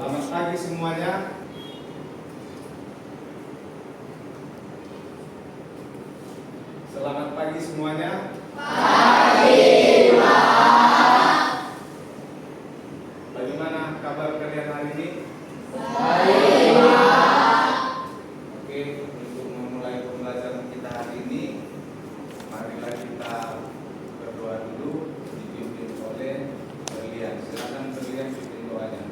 Selamat pagi semuanya. Selamat pagi semuanya. Pagi, Pak. Bagaimana kabar kalian hari ini? Baik, Pak. Oke, untuk memulai pembelajaran kita hari ini, marilah kita berdoa dulu, dipimpin oleh Berlian. Silakan Berlian pimpin doanya.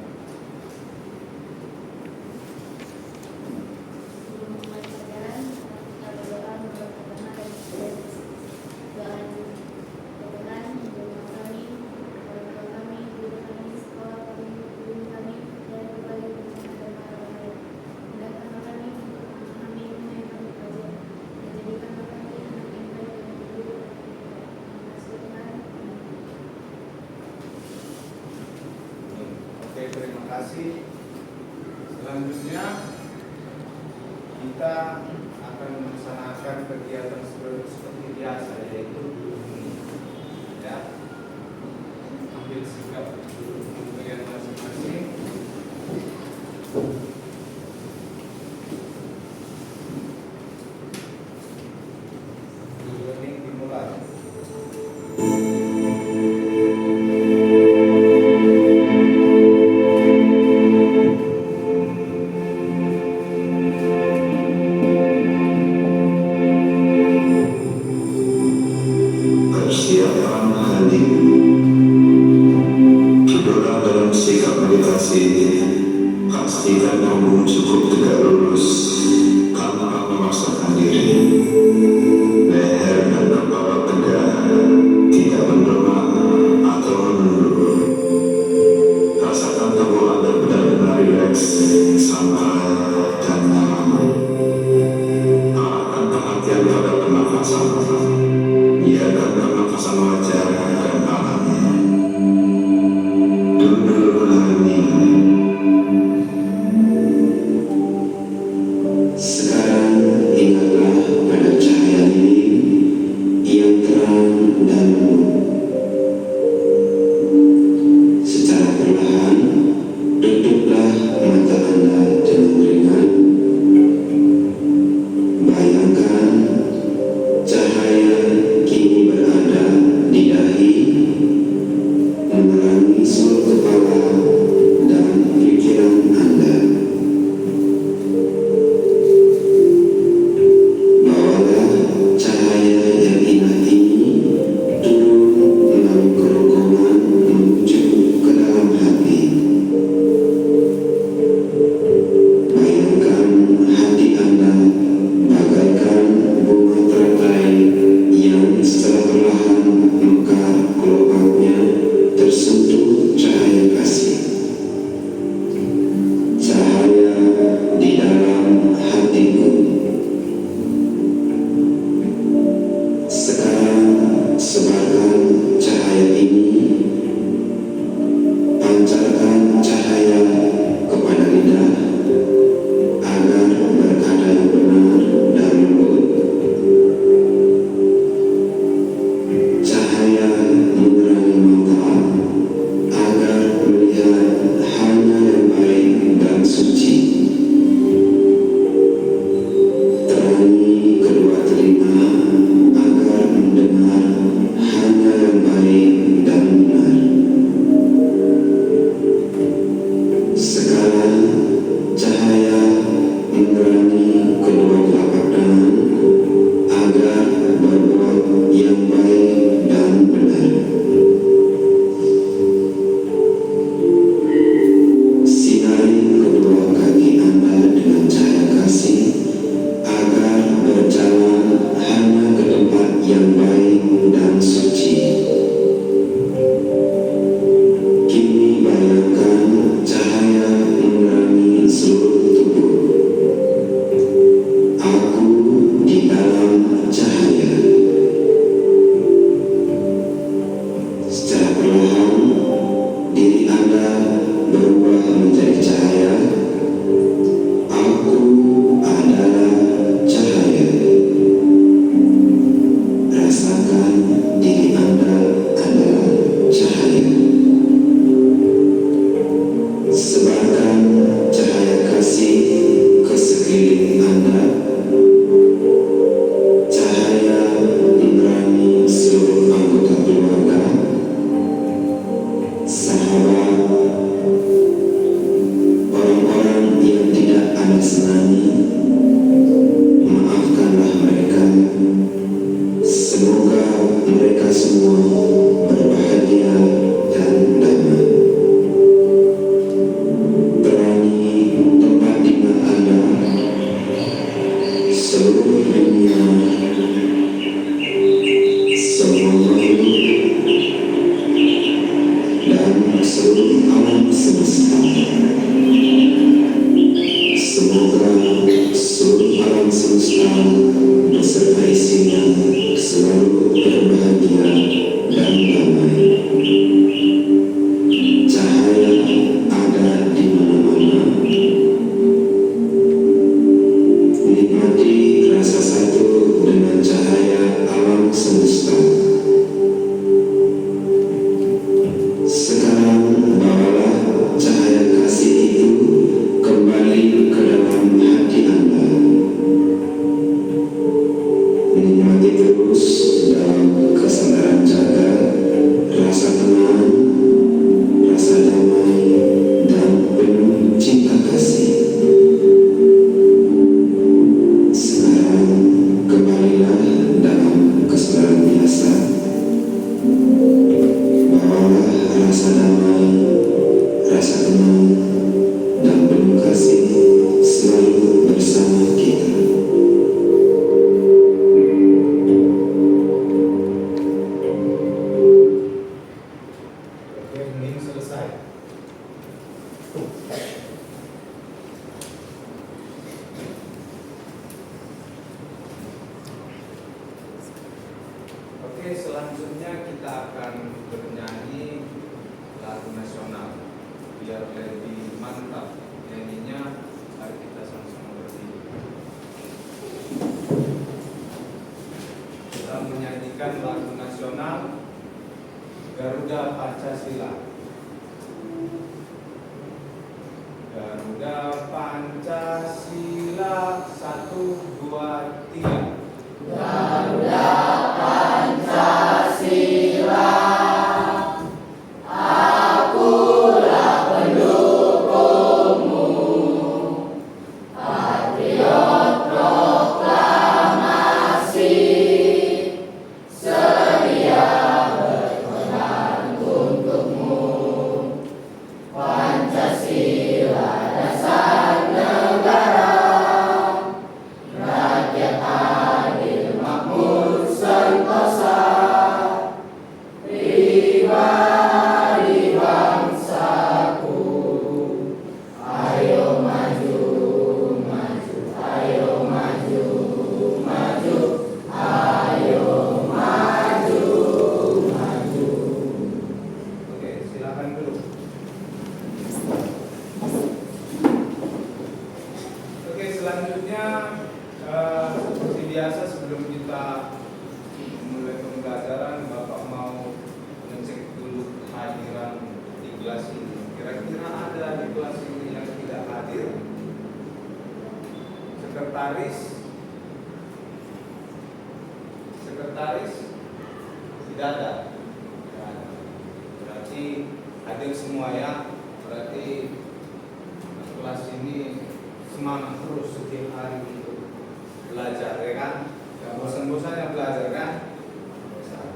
Oke, terima kasih. Selanjutnya kita akan melaksanakan kegiatan seperti biasa, yaitu ya, ambil sikap untuk kalian masing-masing. Ini dimulai. Persiapan hadir. Tidurlah dalam sikap meditasi. Pastikan kamu cukup tegak lurus tanpa memaksakan diri. Leher dan kepala tegak, tidak mendongak atau menunduk. Rasakan tubuh Anda benar-benar rileks, santai, dan nyaman. Arahkan perhatian pada pernafasan. Biarkan pernafasan wajar dan alami. Duduk hening. Sekarang ingatlah pada cahaya lilin yang terang dan penuh. Secara perlahan, tutuplah mata Anda dengan ringan. Bayangkan cahaya kini berada di dahi, menerangi seluruh kepala dan pikiran Anda. Bawalah cahaya yang indah ini turun melalui kerongkongan menuju ke dalam hati. Bayangkan hati Anda bagaikan bunga teratai yang setelah perlahan mekar kelompoknya tersentuh cahaya kasih. Cahaya di dalam hatiku. Sekarang sebarkan cahaya ini, pancarkan cahaya kepada lidah agar berkata yang benar dan lembut. Cahaya menerangi mata agar melihat hanya yang baik dan suci. Terangi kedua telinga agar mendengar hanya yang baik dan benar. Oke, selanjutnya kita akan bernyanyi lagu nasional. Biar lebih mantap nyanyinya, mari kita sama-sama berdiri. Kita menyanyikan lagu nasional Garuda Pancasila. Garuda Pancasila, 1, 2, 3. Garuda Pancasila, akulah pendukungmu, patriot proklamasi, sedia berkorban untukmu. Pancasila dasar negara, rakyat adil makmur sentosa, pribadi bangsaku. Ayo maju, maju, ayo maju, maju, ayo maju, maju. Oke, silakan dulu. Oke, selanjutnya seperti biasa sebelum kita mulai pembelajaran, Bapak mau ngecek dulu kehadiran di kelas ini. Kira-kira ada di kelas ini yang tidak hadir? Sekretaris? Sekretaris? Tidak ada. Tidak ada. Berarti hadir semua ya. Berarti kelas ini semangat terus setiap hari untuk belajar, ya kan? Gak bosan-bosannya belajar, kan? Bosan.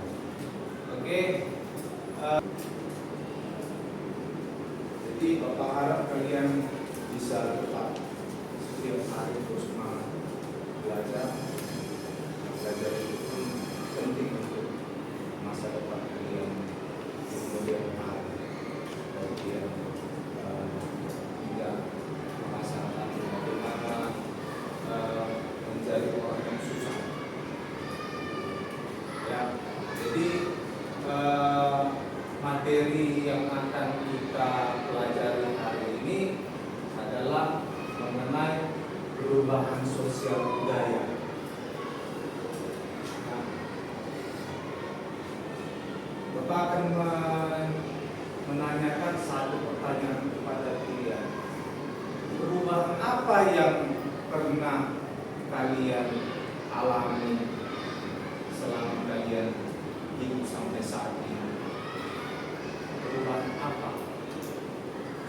Oke. Jadi Bapak harap kalian bisa tetap setiap hari terus semangat belajar. Belajar itu pun penting untuk masa depan kalian di kemudian hari. Kemudian tidak merasakan bagaimana menjadi orang yang susah. Ya, jadi materi yang akan kita pelajari hari ini adalah mengenai perubahan sosial budaya. Nah, Bapak akan menanyakan satu pertanyaan kepada kalian. Perubahan apa yang pernah kalian alami selama kalian hidup sampai saat ini? Perubahan apa?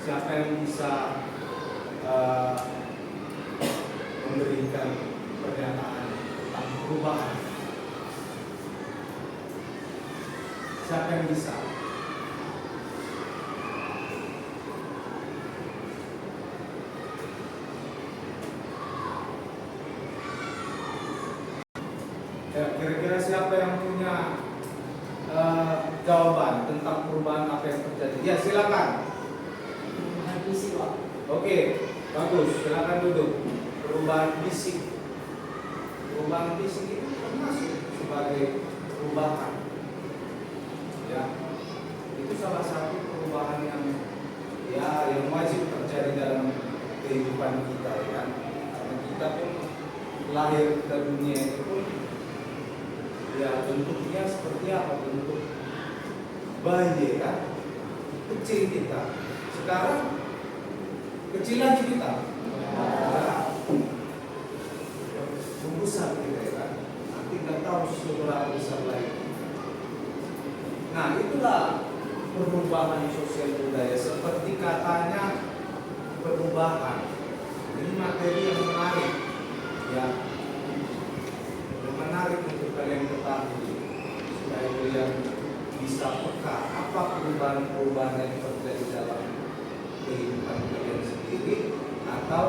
Siapa yang bisa memberikan pernyataan tentang perubahan? Siapa yang bisa? Kira-kira siapa yang punya jawaban tentang perubahan apa yang terjadi? Ya, silakan. Perubahan fisik, Pak. Oke, bagus. Silakan duduk. Perubahan fisik. Perubahan fisik itu termasuk sebagai perubahan. Ya, itu salah satu perubahan yang wajib terjadi dalam kehidupan kita, ya kan? Karena kita pun lahir ke dunia itu pun ya bentuknya seperti apa? Bentuk bayi, kan? Kecil kita. Sekarang kecil lagi kita. Membesar kita, ya kan? Nanti nggak tahu seberapa besar lagi. Nah, itulah perubahan sosial budaya. Seperti katanya perubahan. Ini materi yang menarik, ya. Yang menarik untuk kalian ketahui supaya kalian bisa peka apa perubahan-perubahan yang terjadi dalam kehidupan kalian sendiri atau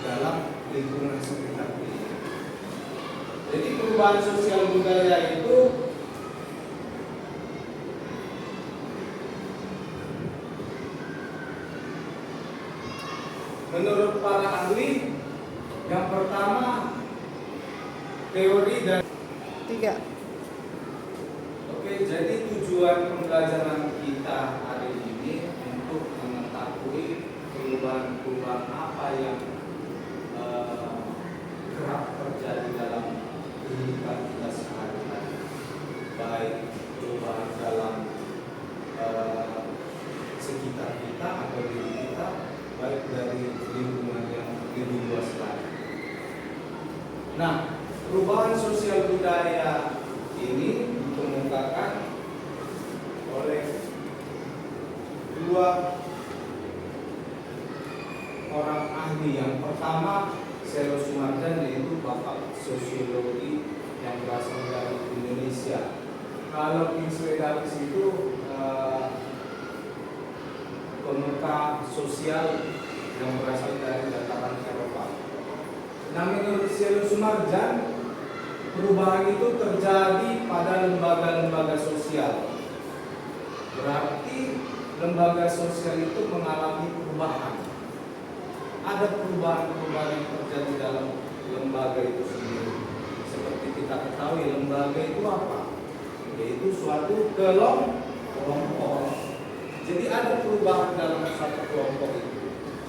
dalam lingkungan sekitar kalian. Jadi perubahan sosial budaya itu menurut para ahli, yang pertama teori dan 3. oke, jadi tujuan pembelajaran kita hari ini untuk mengetahui perubahan-perubahan apa yang kerap terjadi dalam kehidupan kita sehari-hari, baik perubahan dalam sekitar kita atau diri kita, baik dari lingkungan yang lebih luas lagi. Nah, perubahan sosial budaya ini dikemukakan oleh dua orang ahli. Yang pertama Selo Sumarjan, yaitu bapak sosiologi yang berasal dari Indonesia. Kalau Kingsley Davis itu pemuka sosial yang berasal dari dataran Eropa. Nah, menurut Selo Sumarjan, perubahan itu terjadi pada lembaga-lembaga sosial. Berarti lembaga sosial itu mengalami perubahan. Ada perubahan-perubahan yang terjadi dalam lembaga itu sendiri. Seperti kita ketahui, lembaga itu apa? Yaitu suatu kelompok. Jadi ada perubahan dalam satu kelompok itu.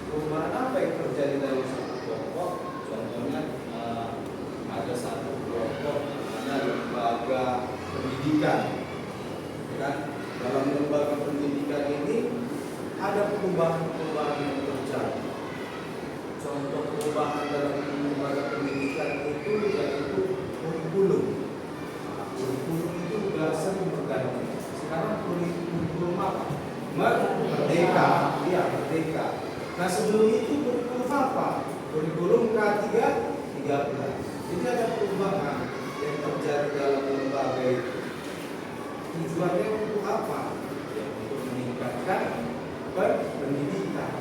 Perubahan apa yang terjadi dalam satu kelompok? Contohnya ada satu kelompok, ada lembaga pendidikan. Dan dalam lembaga pendidikan ini ada perubahan-perubahan yang terjadi. Contoh perubahan dalam lembaga pendidikan itu yaitu kurikulum. Kurikulum itu sudah sering berganti. Sekarang kurikulum apa? Merdeka. Iya, merdeka. Nah, sebelum itu kurikulum apa? Kurikulum K13. Jadi ada perubahan yang terjadi dalam lembaga itu. Tujuannya untuk apa? Ya, untuk meningkatkan pendidikan.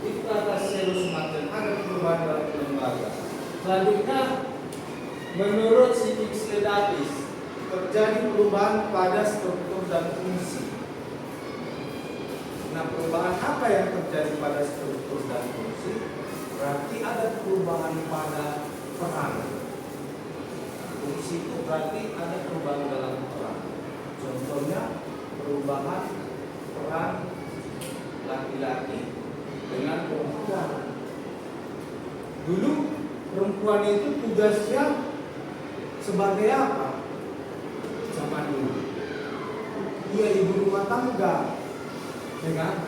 Itu kata Selo Sumarjan, ada perubahan dalam lembaga. Selanjutnya, menurut Kingsley Davis, terjadi perubahan pada struktur dan fungsi. Nah, perubahan apa yang terjadi pada struktur dan fungsi? Berarti ada perubahan pada peran. Fungsi itu berarti ada perubahan dalam peran. Contohnya, perubahan peran laki-laki dengan perempuan. Dulu perempuan itu tugasnya sebagai apa? Zaman dulu, dia ibu rumah tangga. Dengan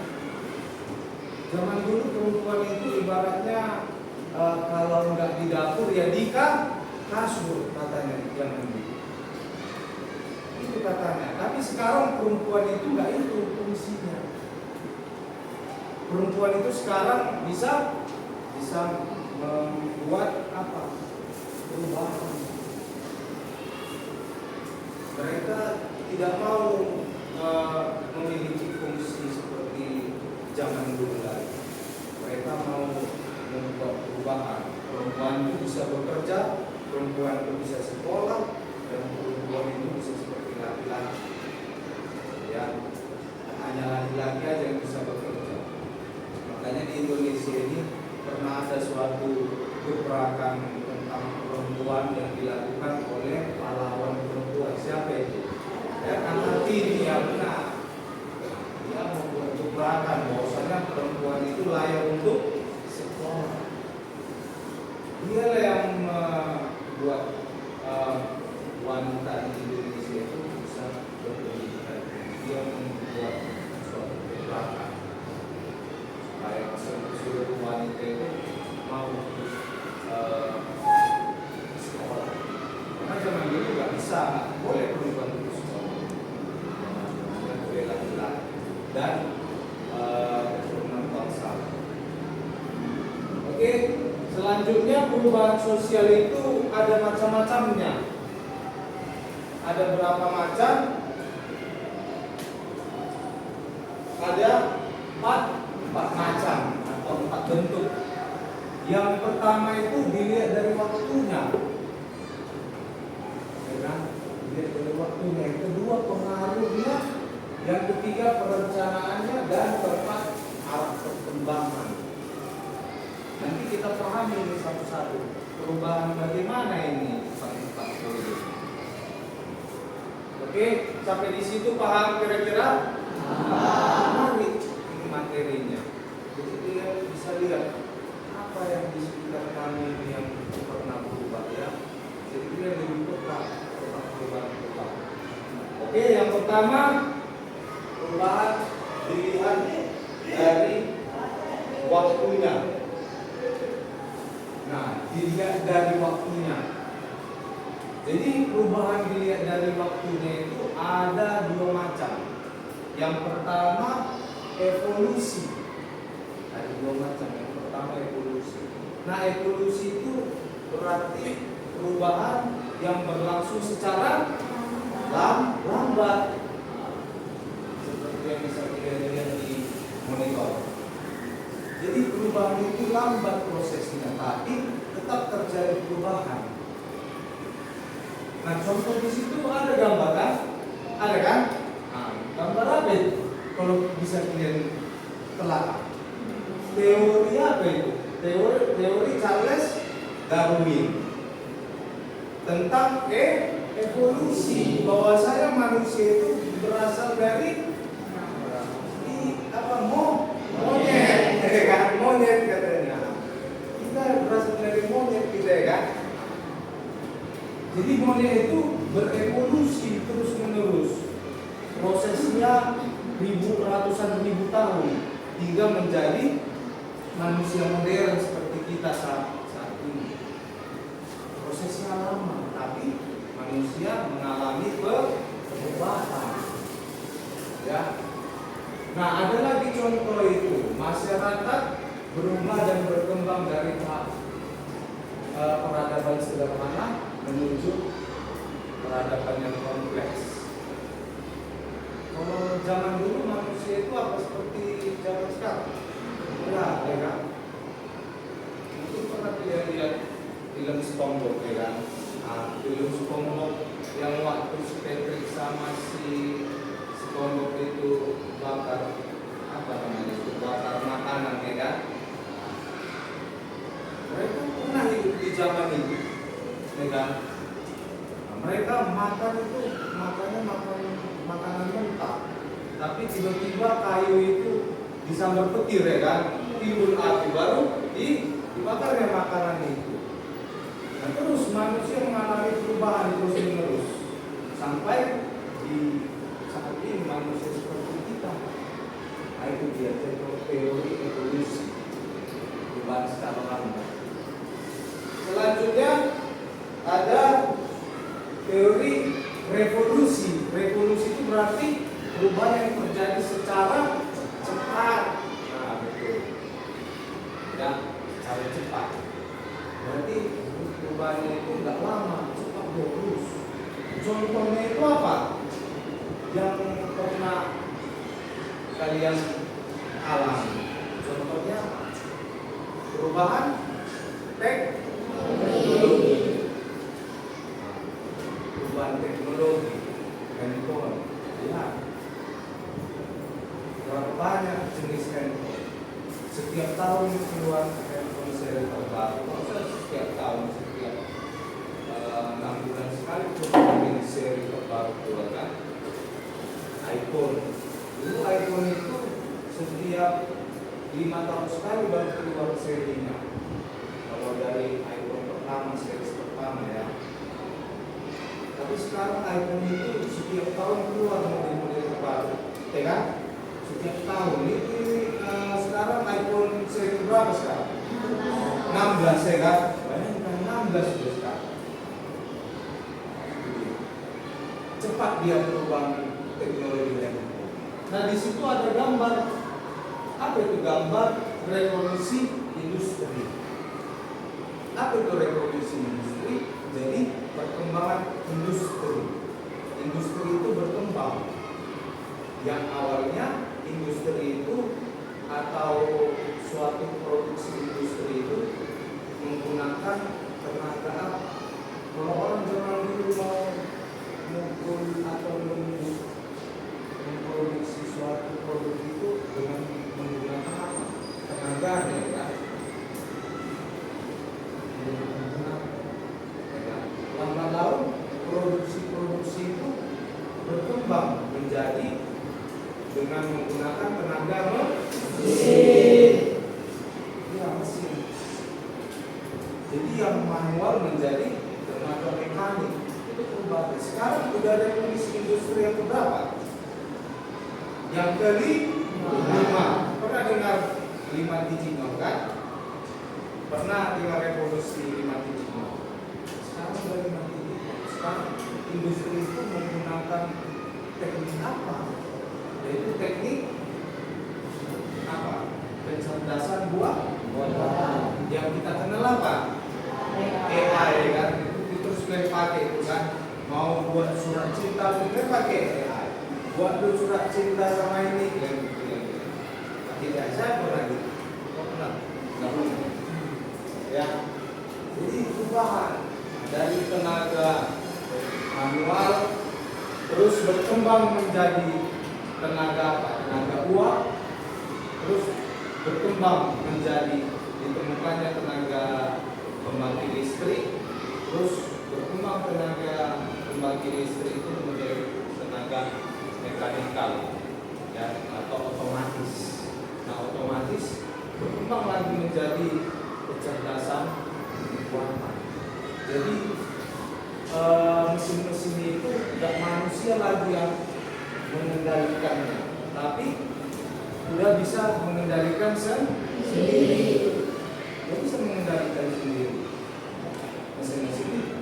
zaman dulu perempuan itu ibaratnya kalau nggak di dapur ya di kasur katanya zaman dulu. Itu katanya. Tapi sekarang perempuan itu nggak itu fungsinya. Perempuan itu sekarang bisa membuat apa? Perubahan. Mereka tidak mau memiliki fungsi seperti zaman dulu lagi. Mereka mau membuat perubahan. Perempuan itu bisa bekerja, perempuan itu bisa sekolah, dan perempuan itu bisa seperti laki-laki. Ya, hanya laki-laki aja yang bisa bekerja. Makanya di Indonesia ini pernah ada suatu gebrakan tentang perempuan yang dilakukan oleh pahlawan perempuan. Siapa itu? Ya, Kartini, ya benar. Dia membuat gebrakan bahwasanya perempuan itu layak untuk sekolah. Dialah yang membuat wanita di Indonesia itu bisa berpendidikan. Dia membuat suatu gebrakan supaya seluruh wanita itu mau sekolah. Karena zaman dulu nggak bisa, boleh perempuan itu sekolah, dan boleh laki-laki dan keturunan bangsa. Oke, selanjutnya perubahan sosial itu ada macam-macamnya. Ada berapa macam? Ada empat macam atau 4 bentuk. Yang pertama itu dilihat dari waktunya, ya kan? Dilihat dari waktunya. Yang kedua pengaruhnya. Yang ketiga perencanaannya dan tempat arah perkembangan. pahami ini satu-satu. Perubahan bagaimana ini empat poin. Oke, sampai di situ paham kira-kira? Mari ini materinya. Jadi dia bisa lihat apa yang di sekitar kami ini yang pernah berubah ya. Jadi dia lebih peka tentang perubahan-perubahan. Oke, yang pertama perubahan dilihat dari waktunya. Nah, dilihat dari waktunya. Jadi perubahan dilihat dari waktunya itu ada dua macam. Yang pertama evolusi. Ada dua macam. Yang pertama evolusi. Nah, evolusi itu berarti perubahan yang berlangsung secara lambat. Seperti yang bisa kita lihat di monitor. Jadi perubahan itu lambat prosesnya, tapi tetap terjadi perubahan. Nah, contoh di situ ada gambar kan? Ada kan? Nah, gambar apa itu? Kalau bisa kalian telah. Teori apa itu? Teori Charles Darwin tentang evolusi, bahwasanya manusia itu berasal dari monyet, kan? Monyet katanya. Kita berasal dari monyet kita kan. Jadi monyet itu berevolusi terus menerus. Prosesnya ratusan ribu tahun hingga menjadi manusia modern seperti kita saat ini. Prosesnya lama, tapi manusia mengalami perubahan. Ya. Nah, ada lagi contoh itu, masyarakat berubah dan berkembang dari tahap peradaban sederhana menuju peradaban yang kompleks. Kalau zaman dulu manusia itu apa seperti zaman sekarang? Ya kan? Itu pernah lihat film SpongeBob ya kan? Nah, film SpongeBob yang waktu si Patrick sama si SpongeBob itu bakar bakar makanan ya kan? Mereka pernah hidup di zaman itu, ya kan? Nah, mereka makan itu makanan mentah, tapi tiba-tiba kayu itu disambar petir ya kan? Timbul api baru dibakar ya makanan itu. Nah, terus manusia mengalami perubahan terus menerus sampai di saat ini manusia seperti kita. Nah, itu dia teori evolusi, perubahan secara lambat. Selanjutnya ada teori revolusi. Revolusi itu berarti perubahan yang terjadi secara cepat. Nah, betul. Ya, secara cepat. Berarti perubahannya itu enggak lama, cepat terus. Contohnya itu apa? Yang pernah kalian alami. Contohnya perubahan teknologi. Perubahan teknologi, handphone. Lihat berapa banyak jenis handphone. Setiap tahun keluar handphone seri terbaru. Maksudnya setiap tahun, setiap 6 bulan sekali itu seri terbaru keluar kan. iPhone. Dulu iPhone itu setiap 5 tahun sekali baru keluar serinya. Kalau dari iPhone pertama, seri pertama ya. Tapi sekarang iPhone itu setiap tahun keluar model-model terbaru, ya kan? Setiap tahun itu sekarang iPhone seri berapa sekarang? 16 ya kan? Bayangkan 16 sudah sekarang. Cepat dia perubahan teknologinya. Nah, di situ ada gambar. Apa itu gambar revolusi industri? Apa itu revolusi industri? Jadi perkembangan industri. Industri itu berkembang. Yang awalnya industri itu atau suatu produksi industri itu menggunakan tenaga apa? Kalau orang zaman dulu mau mukul atau memproduksi suatu produk itu dengan menggunakan apa? Tenaga ya kan? 5.0 kan? Pernah dengar revolusi 5.0? Sekarang udah 5.0. Sekarang industri itu menggunakan teknik apa? Yaitu teknik apa? Kecerdasan buatan. Yang kita kenal apa? AI kan? Itu terus pakai itu kan? Mau buat surat cinta juga pakai AI. Buat lu surat cinta sama ini kan? Tidak saya pernah gitu. Kau pernah? Nggak pernah. Ya. Jadi perubahan dari tenaga manual terus berkembang menjadi tenaga apa? Tenaga uap, terus berkembang menjadi ditemukannya tenaga pembangkit listrik, terus berkembang tenaga pembangkit listrik itu menjadi tenaga mekanikal, ya, atau otomatis. Nah, otomatis berkembang lagi menjadi kecerdasan buatan. Jadi mesin-mesin itu tidak manusia lagi yang mengendalikannya, tapi sudah bisa mengendalikan sendiri. Dia bisa mengendalikan sendiri mesin-mesin itu.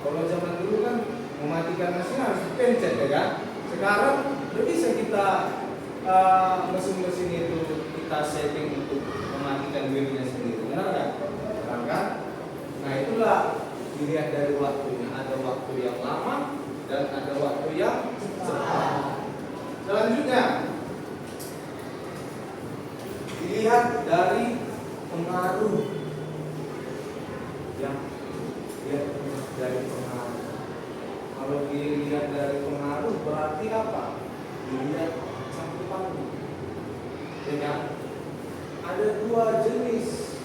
Kalau zaman dulu kan mematikan mesin harus dipencet, ya kan? Sekarang tidak bisa kita mesin-mesin itu kita setting untuk mematikan dirinya sendiri, benar kan? Benar kan? Nah, itulah dilihat dari waktunya. Ada waktu yang lama dan ada waktu yang cepat. Selanjutnya dilihat dari pengaruh, ya, dari pengaruh. Kalau dilihat dari pengaruh berarti apa? Dilihat cakupannya. Ya, ada dua jenis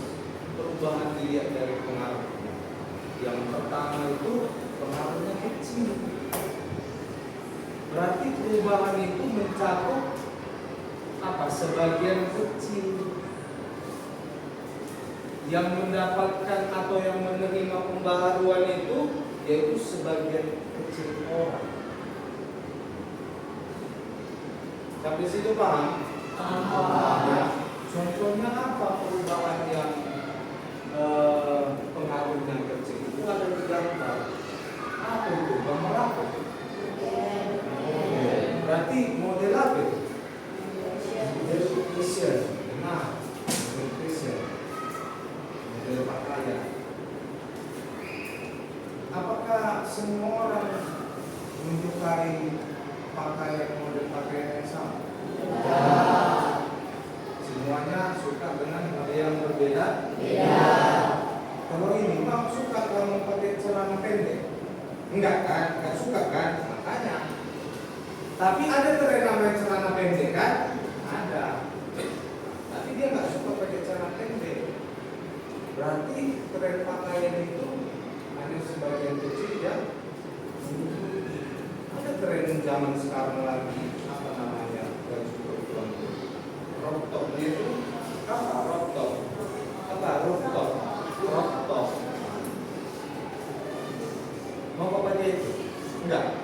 perubahan dilihat dari pengaruh. Yang pertama itu pengaruhnya kecil. Berarti perubahan itu mencakup apa? Sebagian kecil. Yang mendapatkan atau yang menerima pembaharuan itu yaitu sebagian kecil orang. Sampai situ paham? Ya. Contohnya apa perubahan yang pengaruhnya kecil? Itu ada di gambar. Apa itu? Gambar apa? Berarti model apa? Model fashion. Nah, model fashion. Model pakaian. Apakah semua orang menyukai pakaian model pakaian yang sama? Semuanya suka dengan model yang berbeda? Kalau ini mau suka kalau pakai celana pendek? Enggak kan? Enggak suka kan? Makanya. Tapi ada tren namanya celana pendek kan? Ada. Tapi dia enggak suka pakai celana pendek. Berarti tren pakaian itu ada sebagian kecil yang mengikuti. Ada tren zaman sekarang lagi apa namanya? Baju perempuan. Crop top itu apa? Crop top. Apa? Crop top. Crop top. Mau apa pakai itu? Enggak.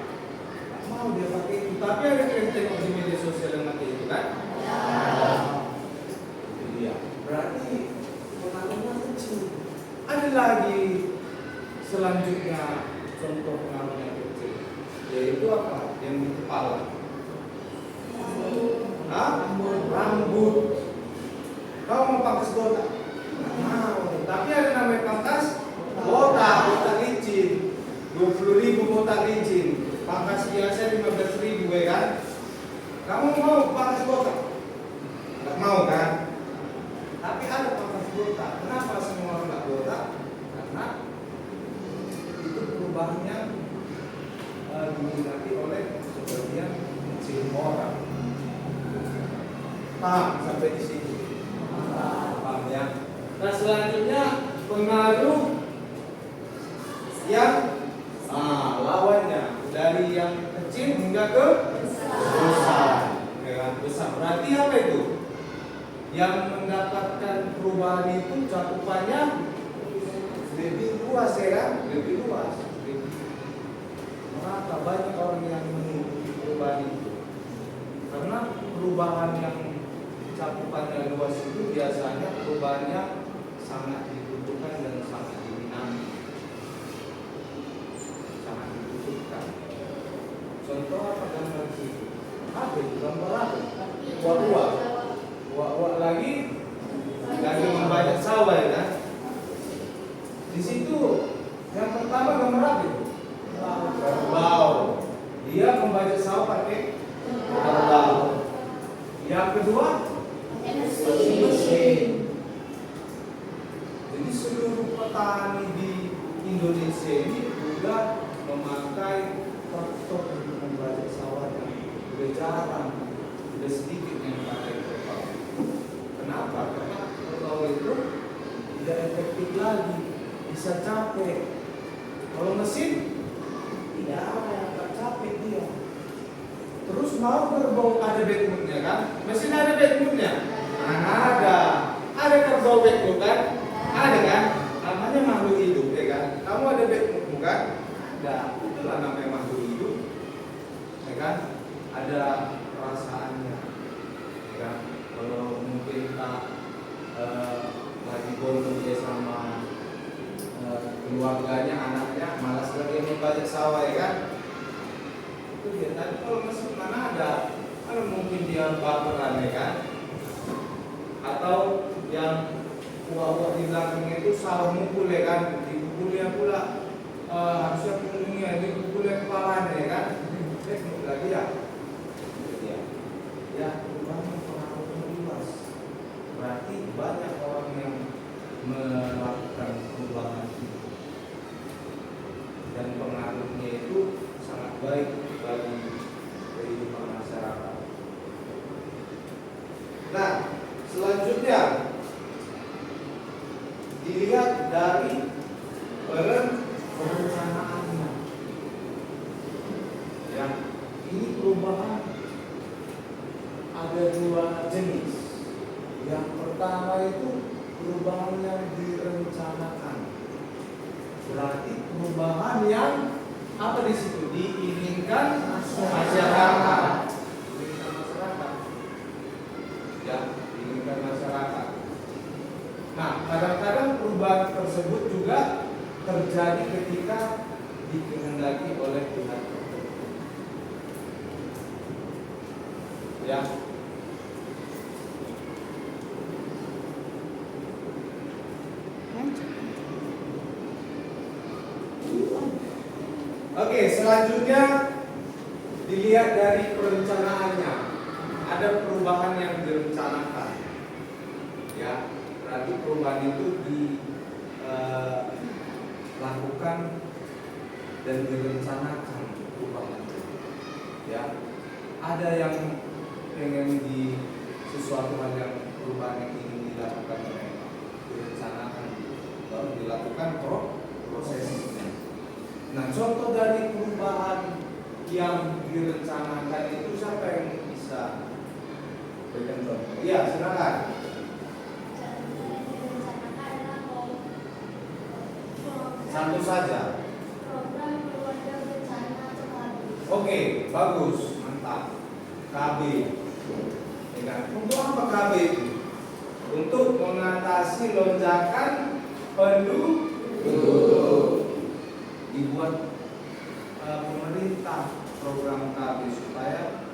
Enggak mau dia pakai itu. Tapi ada yang tengok di media sosial yang pakai itu kan? Itu dia. Berarti pengaruhnya kecil. Ada lagi selanjutnya contoh pengaruhnya kecil, yaitu apa? Yang di kepala. Rambut. Kau mau pangkas botak? Mau. Tapi ada namanya pangkas botak licin. 20.000 botak licin. Pangkas biasa 15.000 ya kan? Kamu mau pangkas botak? Enggak mau kan? Tapi ada pangkas botak. Kenapa semua orang enggak botak? Karena itu perubahannya diminati oleh sebagian kecil orang. Paham sampai di sini? Paham ya? Nah, selanjutnya pengaruh yang lawannya dari yang kecil hingga ke besar. Besar berarti apa itu? Yang mendapatkan perubahan itu cakupannya lebih luas, ya kan? Lebih luas. Maka banyak orang yang mengikuti perubahan itu karena perubahan yang cakupannya luas itu biasanya perubahannya sangat dibutuhkan dan sangat dinamis, sangat dibutuhkan. Contoh apa gambar situ? Apa itu gambar apa? Uak lagi membajak sawah ya kan? Di situ yang pertama gambar apa itu? Kerbau. Dia membajak sawah pakai kerbau. Yang kedua mesin. Jadi seluruh petani di Indonesia ini juga memakai traktor untuk membajak sawahnya. Sudah jarang, sudah sedikit yang pakai kerbau. Kenapa? Karena kerbau itu tidak efektif lagi, bisa capek. Kalau mesin tidak ada yang tak capek dia. Terus mau kerbau ada backmoodnya kan? Mesin ada backmoodnya? Ada kerbau backmood kan? Ada kan? Namanya makhluk hidup ya kan? Kamu ada backmood bukan? Ada. Itulah namanya makhluk hidup, ya kan? Ada perasaannya, ya kan? Kalau mungkin kita lagi gondong dia sama keluarganya, anaknya, malas lagi membajak sawah ya kan? Itu dia. Tapi kalau mesin mana ada? Kalau mungkin dia baperan ya kan? Atau yang uang di belakangnya itu sawah mukul ya kan? Dipukulnya pula harusnya punggungnya, dipukulnya kepalanya ya kan? Lagi ya? Ya, perubahan pengaruhnya luas. Berarti banyak orang yang melakukan perubahan itu, dan pengaruhnya itu sangat baik bagi kehidupan masyarakat. Nah, selanjutnya dilihat dari perencanaannya. Ya, ini perubahan ada dua jenis. Yang pertama itu perubahan yang direncanakan. Berarti perubahan yang apa di situ diinginkan masyarakat. Diinginkan masyarakat. Ya, diinginkan masyarakat. Nah, kadang-kadang perubahan tersebut juga terjadi ketika dikehendaki oleh pihak tertentu. Ya. Oke, selanjutnya dilihat dari perencanaannya. Ada perubahan yang direncanakan. Ya, berarti perubahan itu dilakukan dan direncanakan perubahan. Ya, ada yang pengen di sesuatu hal yang perubahan yang ingin dilakukan oleh direncanakan, baru dilakukan prosesnya. Nah, contoh dari perubahan yang direncanakan itu siapa yang bisa berikan contoh? Iya, silakan. Satu saja. Program keluarga berencana atau KB. Oke, bagus, mantap. KB. Ya kan? Untuk apa KB itu? Untuk mengatasi lonjakan penduduk. Dibuat pemerintah program KB supaya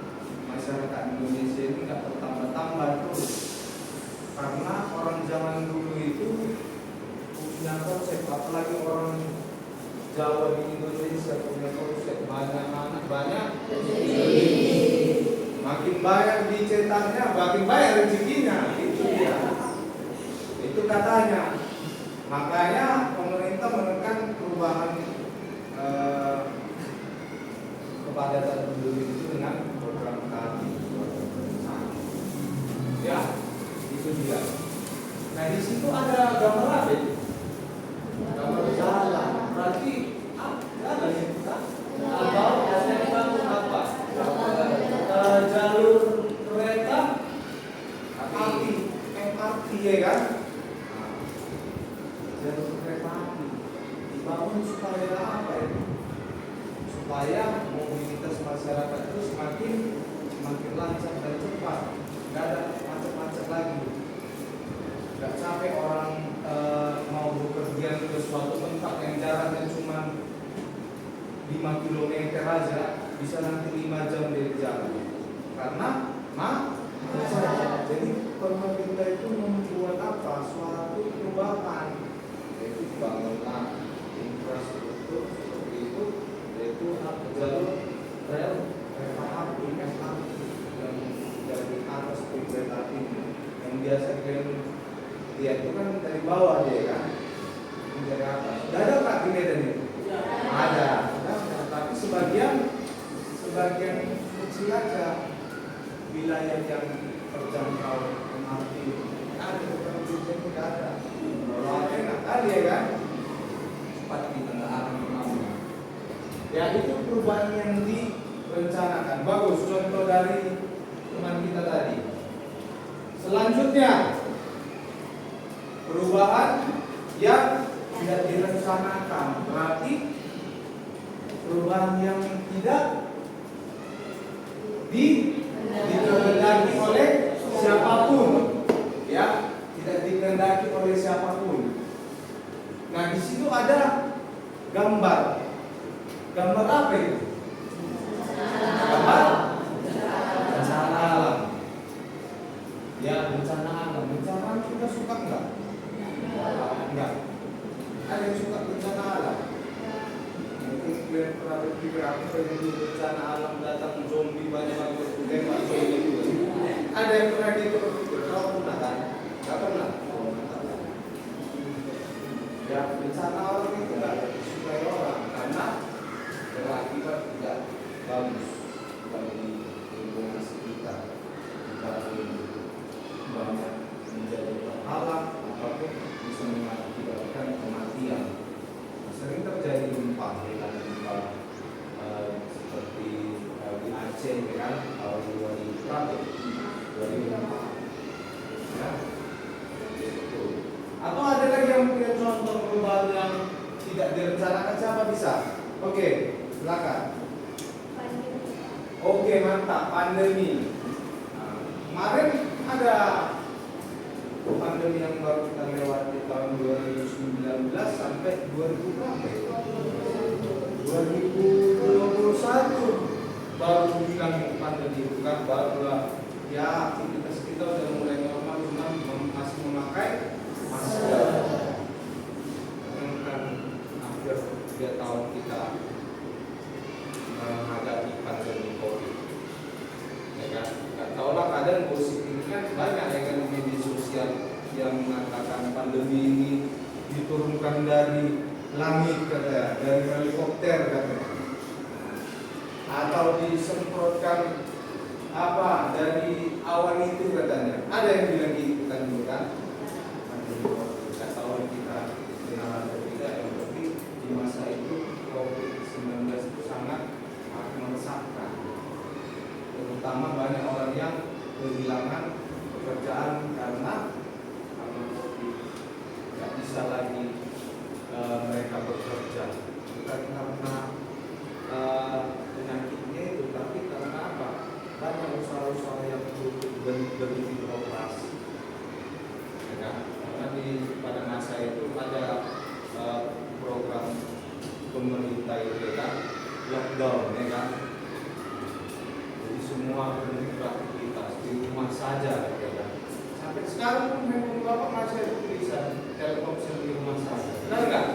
masyarakat Indonesia ini nggak bertambah-tambah terus. Karena orang zaman dulu itu punya konsep, apalagi orang Jawa di Indonesia punya konsep banyak anak banyak. Makin banyak dicetaknya, makin banyak rezekinya. Itu dia. Itu katanya. Makanya pemerintah menekan perubahan kepadatan penduduk itu dengan program KB. Ya, itu dia. Nah, di situ ada gambar apa? Gambar jalan. Berarti jalan ya kita. Atau yang dibangun apa? Jalur kereta api, MRT ya kan? Jalur kereta api dibangun supaya apa ya? Supaya mobilitas masyarakat itu semakin lancar dan cepat, nggak ada macet-macet lagi. 5 kilometer aja bisa nanti 5 jam dari jalan karena jadi pemerintah itu membuat apa suatu perubahan, yaitu bangunan infrastruktur seperti itu, yaitu jalur rel kereta api yang dari atas kereta api yang biasa kalian lihat itu kan dari bawah dia kan dari atas. Tidak ada Pak di Medan itu? Ada. Tapi sebagian kecil aja wilayah yang terjangkau MRT ada, bukan tidak ada. Kalau ada nggak ada ya kan? Cepat kita nggak akan pernah. Ya itu perubahan yang direncanakan. Bagus contoh dari teman kita tadi. Selanjutnya perubahan yang tidak direncanakan, berarti perubahan yang tidak dikehendaki oleh siapapun, ya, tidak dikehendaki oleh siapapun. Nah di situ ada gambar apa itu? Gambar bencana alam. Ya bencana alam, bencana alam kita suka enggak? Enggak. Ada yang suka bencana alam? Mungkin kalian pernah berpikir aku pengen bencana alam datang zombie banyak banget tembak zombie juga. Ada yang pernah gitu berpikir? Kau pernah kan? Enggak pernah. Ya bencana alam itu enggak disukai orang karena berakibat tidak bagus bagi lingkungan sekitar. Kita banyak menjadi terhalang ataupun bisa mengakibatkan kematian. Sering terjadi gempa, ya, gempa seperti di Aceh, ya kan, tahun 2004, ya, itu. Atau ada lagi yang punya contoh perubahan yang tidak direncanakan, siapa bisa? Oke, silakan. Oke, mantap, pandemi. Nah, kemarin ada pandemi yang baru kita lewati tahun 2019 sampai 2021 baru bilang pandemi itu kan barulah ya aktivitas kita udah mulai normal, cuma masih memakai masker. Kan hampir 3 tahun kita menghadapi pandemi COVID, ya kan? Nggak tahu lah kadang gosip ini kan banyak ya kan di media sosial yang mengatakan pandemi ini diturunkan dari langit katanya, dari helikopter katanya, atau disemprotkan apa dari awan itu katanya. Ada yang bilang gitu kan dulu kan? Nggak tahu kita benar atau tidak, yang penting di masa itu COVID-19 itu sangat meresahkan, terutama banyak orang yang kehilangan pekerjaan karena COVID, nggak bisa lagi mereka bekerja, bukan karena penyakitnya itu, tapi karena apa? Banyak usaha-usaha yang berhenti beroperasi, ya kan? Karena pada masa itu ada program pemerintah itu, ya kan, lockdown, ya kan. Jadi semua berhenti beraktivitas di rumah saja, ya kan. Sampai sekarang pun handphone bapak masih ada tulisan Telkomsel di rumah saja. Benar nggak?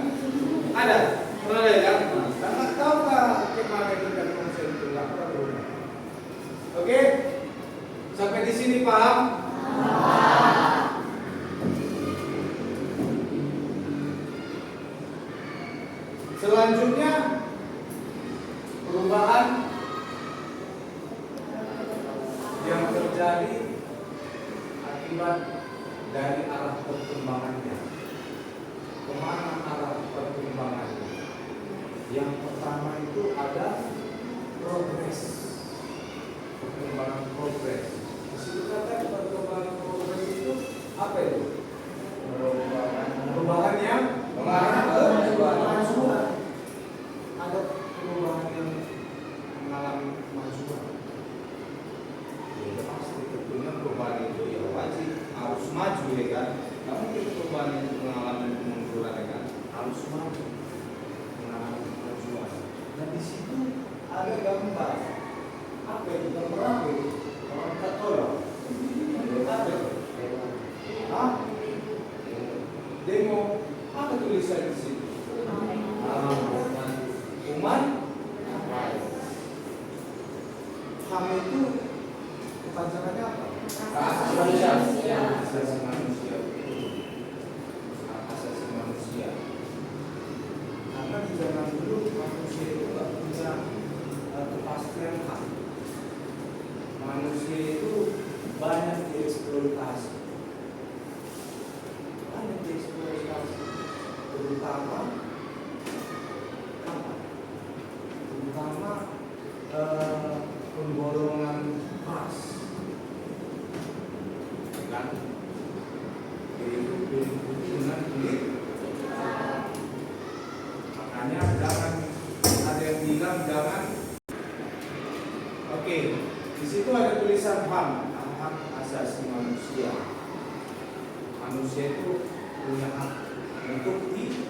Ada? Pernah lihat kan? Nggak tahu nggak kemana itu Telkomsel itu, nggak pernah berubah. Oke? Sampai di sini paham? Selanjutnya perubahan yang terjadi akibat dari arah perkembangannya. Kemana arah perkembangannya? Yang pertama itu ada progres, perkembangan progres. Di situ kata perkembangan progres itu apa itu? Perubahan yang mengarah ke kemajuan. Ada perubahan yang mengalami kemajuan. Ya pasti tentunya perubahan itu ya wajib harus maju, ya kan. Nggak mungkin perubahan itu mengalami kemunduran, ya kan. Harus maju, mengalami kemajuan. Nah di situ ada gambar. Apa itu gambar apa itu? Orang Katolik. Apa itu? Hah? Demo. Apa tulisan di situ? Umat. HAM itu kepanjangannya apa? Hak asasi manusia. Hak asasi manusia. Karena di zaman dulu manusia itu nggak punya kepastian hak. Manusia itu banyak dieksploitasi. Terutama apa? Terutama pemborongan pas, kan? Itu dengan duit. Makanya jangan ada yang bilang jangan. Oke, di situ ada tulisan HAM, hak asasi manusia. Manusia itu punya hak untuk hidup.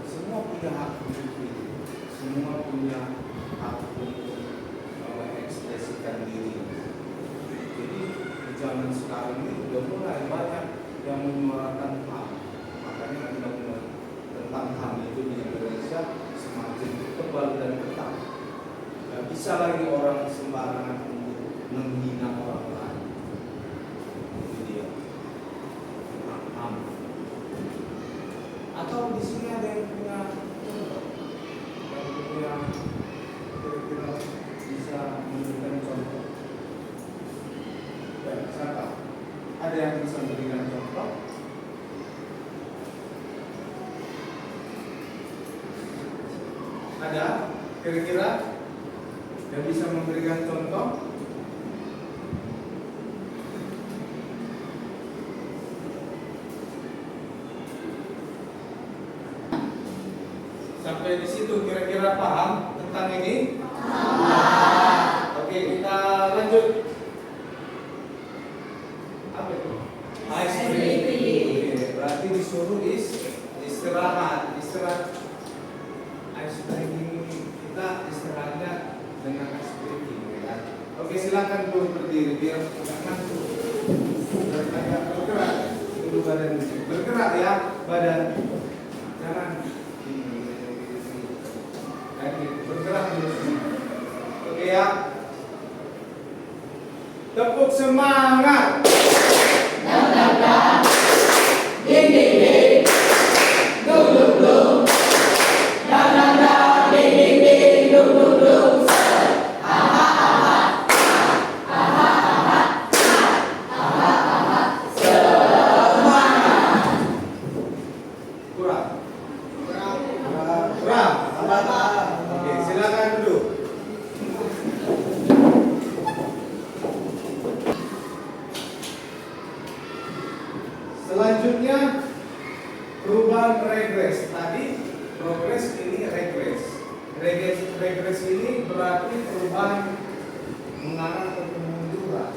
Semua punya hak untuk hidup. Semua punya hak untuk mengekspresikan diri. Jadi di zaman sekarang ini sudah mulai banyak yang menyuarakan HAM. Makanya undang-undang tentang HAM itu di Indonesia semakin tebal dan ketat. Tidak bisa lagi orang sembarangan untuk menghina orang lain. Itu dia. HAM. Atau di sini ada yang punya contoh, yang punya kira-kira bisa memberikan contoh. Ya, siapa? Ada yang bisa memberikan contoh? Ada kira-kira yang bisa memberikan contoh? Sampai di situ kira-kira paham tentang ini? Oke, kita lanjut. Apa itu? Ice breaking. Oke, berarti disuruh istirahat. Ice breaking kita istirahatnya dengan ice breaking, ya. Oke, silakan dulu berdiri biar nggak ngantuk. Bergerak dulu badan, bergerak ya badan. Jangan bergerak dulu. Oke ya. Tepuk semangat. Oke, silakan duduk. Selanjutnya perubahan regres. Tadi progres, ini regres. Regres ini berarti perubahan mengarah ke kemunduran.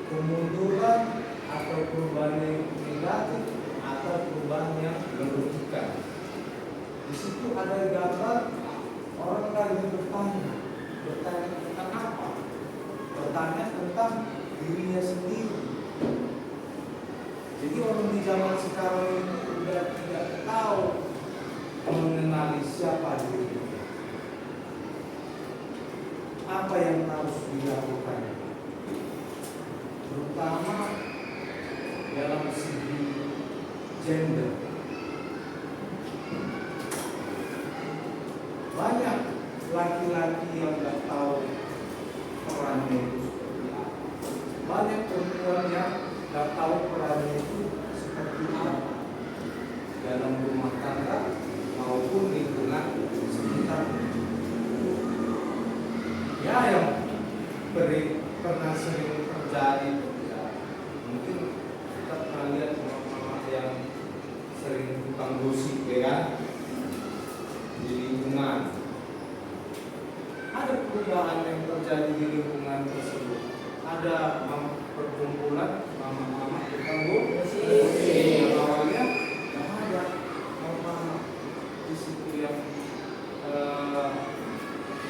Kemunduran atau perubahan yang negatif atau perubahan yang merugikan. Di situ ada gambar orang lagi bertanya tentang apa? Bertanya tentang dirinya sendiri. Jadi orang di zaman sekarang ini sudah tidak tahu mengenali siapa dirinya. Apa yang harus dilakukan? Terutama dalam segi gender. Banyak laki-laki yang nggak tahu perannya itu seperti apa. Banyak perempuan yang nggak tahu perannya itu seperti apa dalam rumah tangga maupun lingkungan sekitar. Ya, yang pernah sering terjadi, ya, mungkin kita pernah lihat mama-mama yang sering tukang gosip, ya kan? Di lingkungan ada perubahan yang terjadi di lingkungan tersebut. Ada perkumpulan mama-mama tukang gosip. Awalnya ada mama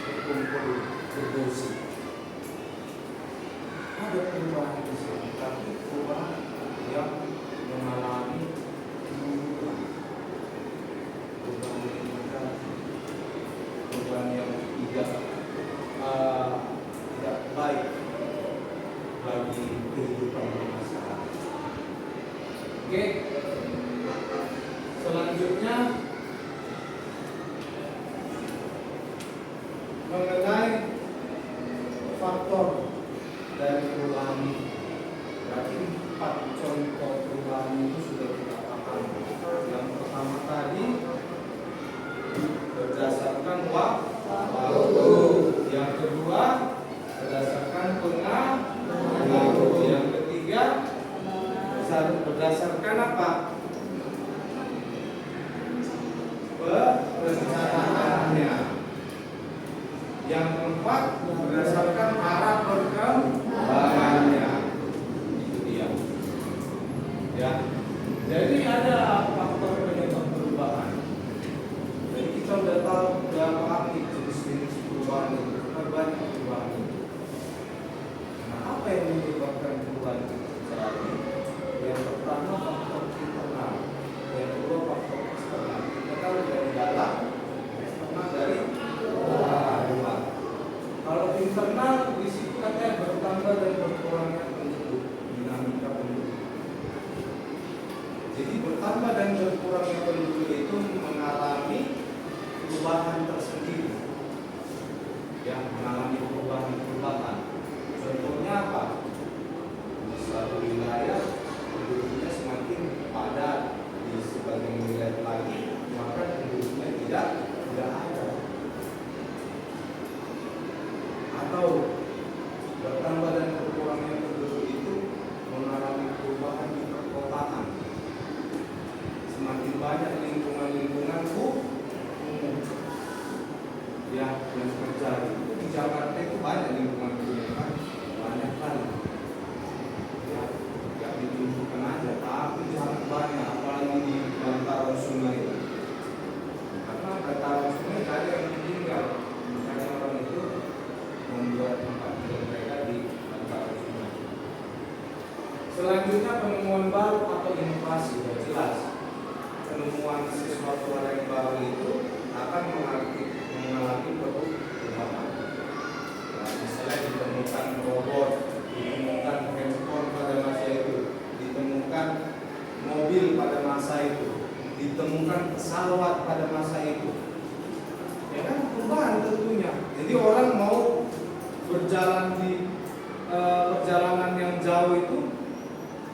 berkumpul berdosif. Ada perubahan di sini, tapi perubahan yang mengalami perubahan yang tidak baik bagi kehidupan masyarakat. Oke, selanjutnya mengenai faktor dari perubahan ini. Berarti 4 contoh perubahan itu sudah kita paham. Yang pertama tadi berdasarkan waktu. Yang kedua berdasarkan pengaruh. Yang ketiga berdasarkan apa? Perencanaannya. Yang keempat berdasarkan arah perkembangannya. Itu dia. Ya. Jadi ada faktor penyebab perubahan. Jadi kita sudah tahu, sudah paham jenis-jenis perubahan itu. Banyak perubahan itu. Nah, apa yang menyebabkan perubahan itu? Yang pertama faktor internal. Yang kedua faktor eksternal. Kita tahu dari dalam, eksternal dari luar. Kalau internal di situ katanya bertambah dan berkurangnya penduduk, dinamika penduduk. Jadi bertambah dan berkurangnya penduduk itu mengalami perubahan tersendiri. Yang mengalami perubahan. Contohnya apa? Di suatu wilayah penduduknya semakin padat, di sebagian wilayah lagi maka penduduknya tidak ada. Atau bertambah dan berkurangnya penduduk itu mengalami perubahan di perkotaan. Semakin banyak lingkungan umum yang terjadi. Di Jakarta itu banyak lingkungan umum, banyak kali. Ya, tidak ditunjukkan aja, tapi sangat banyak, apalagi di bantaran sungai. Karena bantaran sungai ada yang meninggal, makanya orang itu membuat tempat tidur mereka di bantaran sungai. Selanjutnya penemuan baru atau inovasi, sudah jelas. Penemuan sesuatu hal yang baru itu akan mengalami perubahan. Nah, misalnya ditemukan robot, ditemukan handphone pada masa itu, ditemukan mobil pada masa itu, ditemukan pesawat pada masa itu. Ya kan perubahan tentunya. Jadi orang mau berjalan di perjalanan yang jauh itu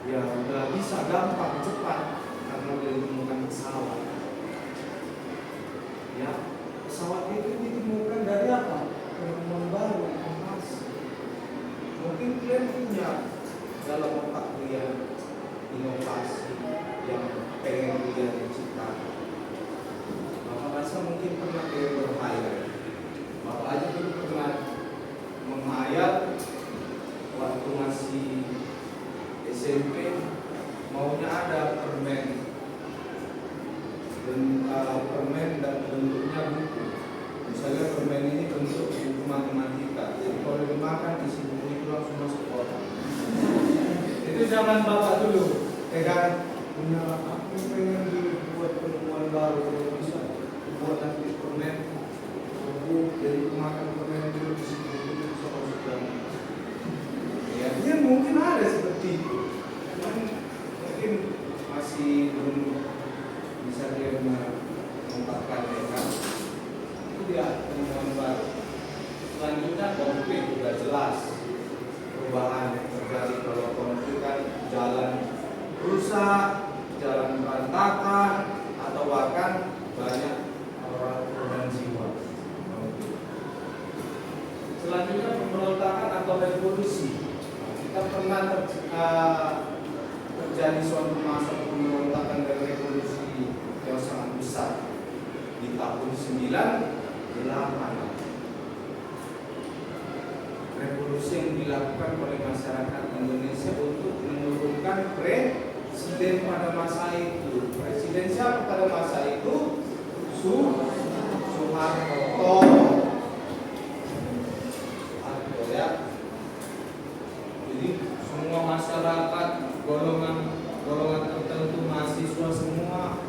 ya udah bisa gampang, cepat karena udah ditemukan pesawat. Ya, pesawat itu ditemukan dari apa? Penemuan baru, inovasi. Mungkin kalian punya dalam otak kalian inovasi yang pengen kalian ciptakan. Bapak rasa mungkin pernah kalian berhayal. Bapak aja dulu pernah menghayal waktu masih SMP maunya ada permen dan bentuknya buku. Misalnya permen ini bentuk buku matematika. Jadi kalau dimakan isi buku itu langsung masuk otak. Itu zaman bapak dulu. Kan punya aku pengen dibuat penemuan baru kalau bisa buat nanti permen buku jadi makan permen dulu isi buku itu bisa masuk dalam. Ya, dia mungkin ada seperti itu. Mungkin masih belum bisa dia mengungkapkan mereka. Itu dia penemuan baru. Selanjutnya konflik juga jelas perubahan yang terjadi. Kalau konflik kan jalan rusak, jalan berantakan, atau bahkan banyak orang korban jiwa. Selanjutnya pemberontakan atau revolusi. Kita pernah terjadi suatu masa pemberontakan dan revolusi yang sangat besar di tahun 98. Revolusi yang dilakukan oleh masyarakat Indonesia untuk menurunkan presiden pada masa itu. Presiden siapa pada masa itu? Soeharto. Soeharto. Soeharto ya. Jadi semua masyarakat golongan tertentu mahasiswa semua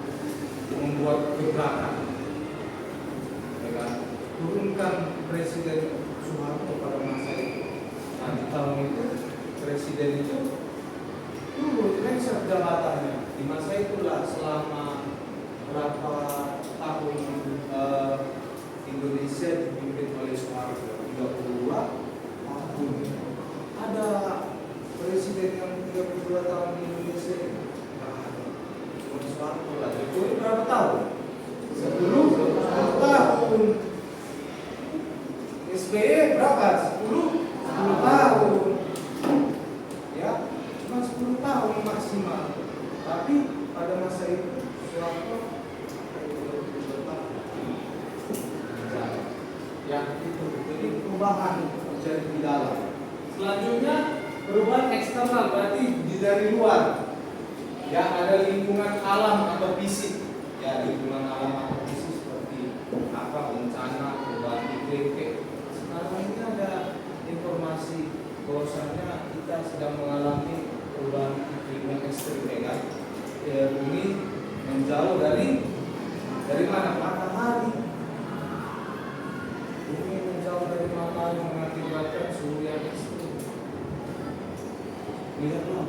membuat gebrakan. Ya kan? Turunkan Presiden Soeharto pada masa itu. Nah, di tahun itu Presiden itu turun lengser jabatannya. Di masa itulah selama berapa tahun Indonesia dipimpin oleh Soeharto, 32 tahun. Ada presiden yang 32 tahun di Indonesia? Nggak ada. Cuma Soeharto lah. Itu berapa tahun? 10 tahun. SBY berapa? 10 tahun. Ya, cuma 10 tahun maksimal. Tapi pada masa itu Soeharto ya itu. Jadi perubahan terjadi di dalam. Selanjutnya perubahan eksternal, berarti dari luar. Ya, ada lingkungan alam atau fisik. Ya, lingkungan alam atau fisik seperti apa, bencana, perubahan iklim. Sekarang ini ada informasi bahwasanya kita sedang mengalami perubahan iklim yang ekstrim, ya kan? Bumi menjauh dari mana? Matahari. Bumi menjauh dari matahari mengakibatkan suhu yang ekstrim. Lihatlah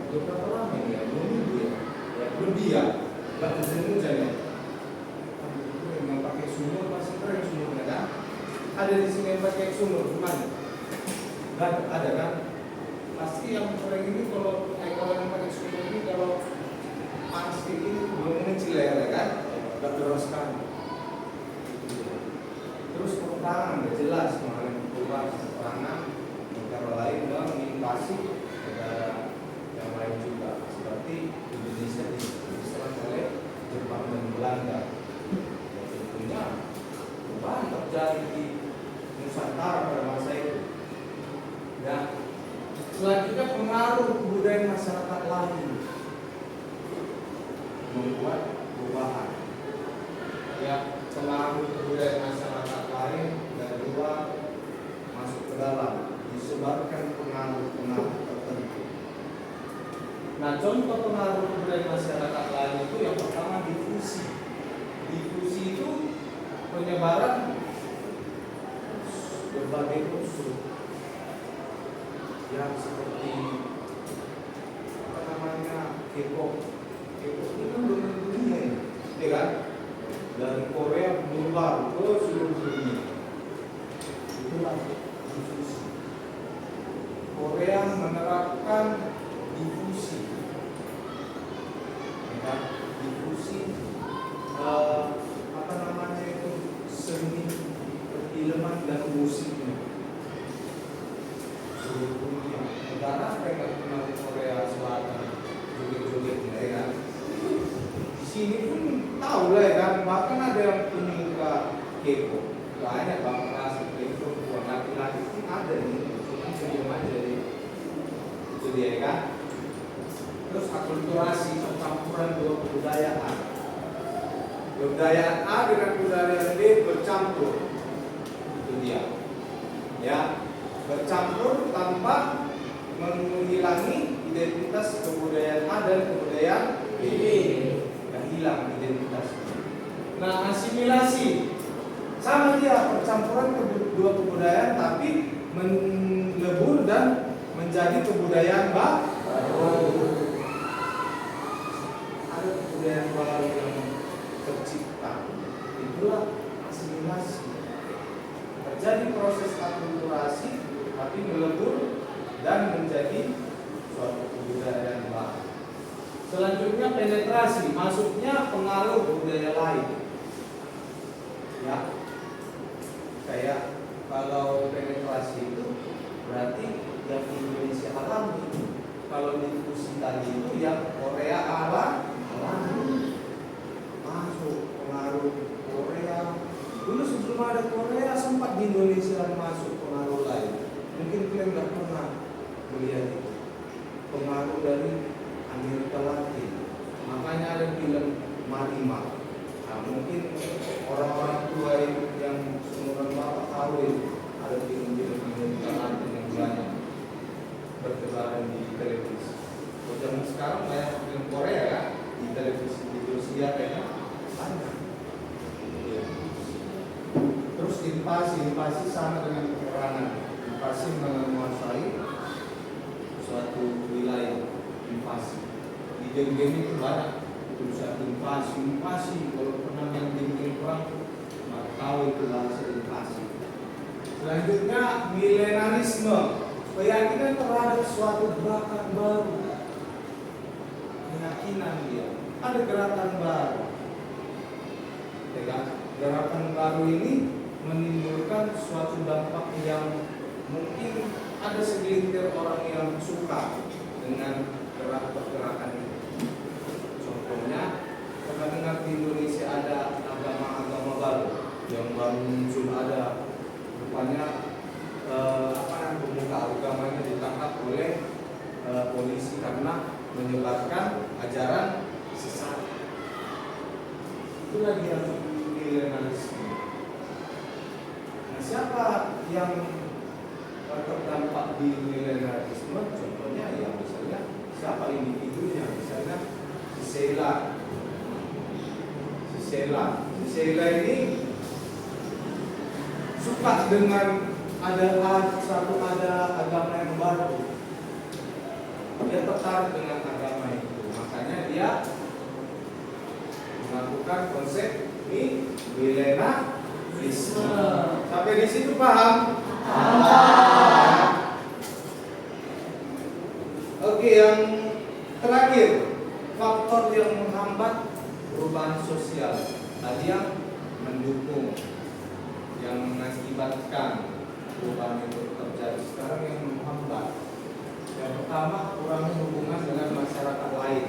berapa lama ya? 2 minggu ya? Lebih ya? Nggak hujan ya? Memang pakai sumur, masih keren sumurnya kan? Ada di sini yang pakai sumur, gimana? Nggak ada kan? Pasti yang keren ini kalau yang pakai sumur ini kalau panas ini belum mengecil ya kan? Nggak deras kan? Terus pertahanan udah jelas kemarin keluar pertahanan negara lain menginvasi negara yang lain juga, seperti Indonesia diserang oleh Jepang dan Belanda. Ya, tentunya perubahan terjadi di Nusantara pada masa itu. Ya, selanjutnya pengaruh kebudayaan masyarakat lain membuat perubahan. Ya, pengaruh kebudayaan masyarakat lain dari luar masuk ke dalam, disebarkan pengaruh tertentu. Nah, contoh pengaruh kebudayaan masyarakat lain itu yang pertama difusi. Difusi itu penyebaran berbagai unsur yang seperti K-pop. K-pop ini kan belum dunia ya kan? Dari Korea menyebar ke seluruh dunia. Itulah difusi. Korea menerapkan difusi, ya, difusi itu seni perfilman dan musiknya seluruh dunia. Negara apa yang nggak kenal Korea Selatan, joget-jogetnya ya kan? Di sini pun tahu lah ya kan, bahkan ada yang penyuka K-pop, banyak banget klasik K-pop buat laki-laki pun ada nih, cuma diam aja deh. Itu dia kan. Terus akulturasi, percampuran dua kebudayaan. Kebudayaan A dengan kebudayaan B bercampur. Itu dia. Ya, bercampur tanpa menghilangi identitas kebudayaan A dan kebudayaan B. Yang hilang identitasnya. Nah, asimilasi sama dia, percampuran kedua kebudayaan tapi melebur dan menjadi kebudayaan baru. Ada kebudayaan baru yang tercipta. Itulah asimilasi. Terjadi proses akulturasi tapi melebur dan menjadi suatu kebudayaan baru. Selanjutnya penetrasi, masuknya pengaruh budaya lain. Ya, kayak kalau penetrasi itu berarti yang Indonesia alami. Kalau difusi tadi itu yang Korea alami. Masuk pengaruh Korea. Dulu sebelum ada Korea sempat di Indonesia masuk pengaruh lain. Mungkin kalian nggak pernah melihat itu. Pengaruh dari Amerika Latin. Makanya ada film Marimar. Nah, mungkin orang-orang tua itu yang seumuran bapak tahu itu ada film-film Indonesia yang banyak bertebaran di televisi. Kalau zaman sekarang banyak film Korea kan di televisi, di Rusia kayaknya banyak. Iya. Terus invasi sama dengan peperangan. Invasi menguasai suatu wilayah, invasi. Di game-game itu banyak tulisan invasi. Kalau pernah yang game perang, maka tahu itu bahasa invasi. Selanjutnya milenarisme, keyakinan terhadap suatu gerakan baru. Keyakinan dia ada gerakan baru. Gerakan baru ini menimbulkan suatu dampak yang mungkin ada segelintir orang yang suka dengan gerakan itu. Contohnya, pernah dengar di Indonesia ada agama-agama baru yang baru muncul, ada rupanya pemuka agamanya ditangkap oleh polisi karena menyebarkan ajaran sesat. Itulah dia milenarisme. Nah, siapa yang terdampak di milenarisme? Contohnya ya misalnya siapa individunya, misalnya si Sheila ini suka dengan ada agama yang baru. Dia tertarik dengan agama itu, makanya dia melakukan konsep milenarisme. Sampai di situ paham? Oke, yang terakhir, faktor yang menghambat perubahan sosial. Tadi yang mendukung, yang mengakibatkan perubahan itu terjadi. Sekarang yang menghambat. Yang pertama, kurangnya hubungan dengan masyarakat lain.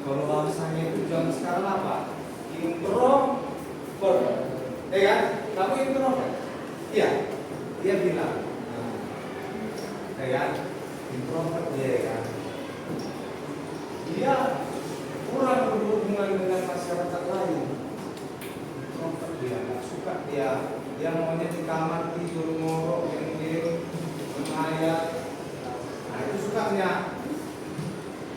Kalau bahasanya itu zaman sekarang apa? Introvert, ya kan? Kamu introvert? Iya, dia bilang, ya kan? Introvert dia, ya kan? Dia kurang berhubungan dengan masyarakat lain. Introvert dia, nggak suka dia maunya di kamar tidur ngorok, game, menghayat. Nah, itu sukanya.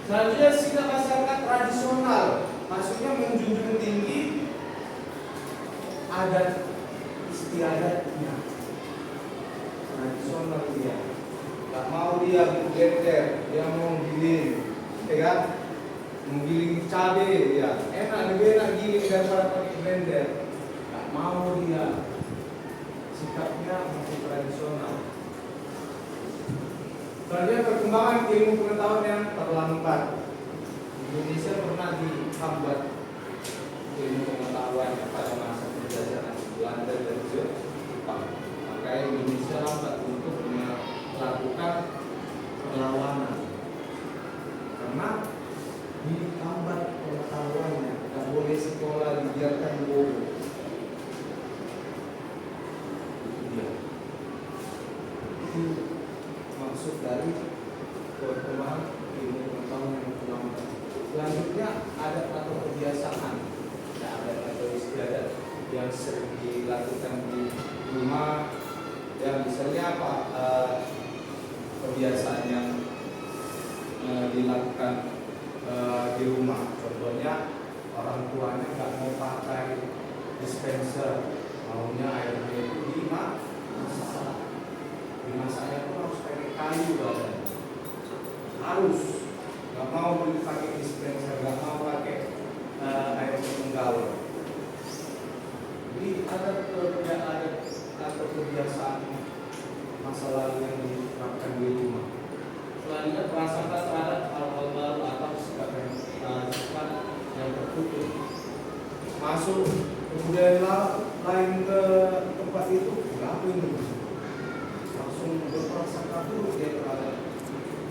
Selanjutnya sikap masyarakat tradisional, maksudnya menjunjung tinggi adat istiadatnya. Tradisional dia, tak mau dia bergeser, dia mau giling, ya kan? Menggiling cabai, ya enak, lebih enak giling daripada pakai blender. Tak mau dia, sikapnya masih tradisional. Selanjutnya perkembangan ilmu pengetahuan yang terlambat. Indonesia pernah dihambat ilmu pengetahuan pada masa penjajahan Belanda dan Jepang. Maka Indonesia lambat untuk melakukan perlawanan karena dihambat pengetahuannya. Tidak boleh sekolah dibiarkan bodoh. Itu dia. Itu maksud dari perkembangan ilmu pengetahuan yang terlambat. Selanjutnya adat atau kebiasaan, adat atau istiadat yang sering dilakukan di rumah. Yang misalnya apa? Kebiasaan yang dilakukan di rumah. Contohnya orang tuanya nggak mau pakai dispenser, maunya airnya itu dimasak. Dimasaknya pun harus pakai kayu badan. Harus. Nggak mau beli pakai dispenser, nggak mau pakai air penggalon. Jadi ada perbedaan atau kebiasaan masa lalu yang diterapkan di rumah. Selanjutnya prasangka terhadap hal-hal baru atau sikap yang tertutup. Masuk kemudian lain ke tempat itu, berapa ini? Langsung berprasangka dulu dia terhadap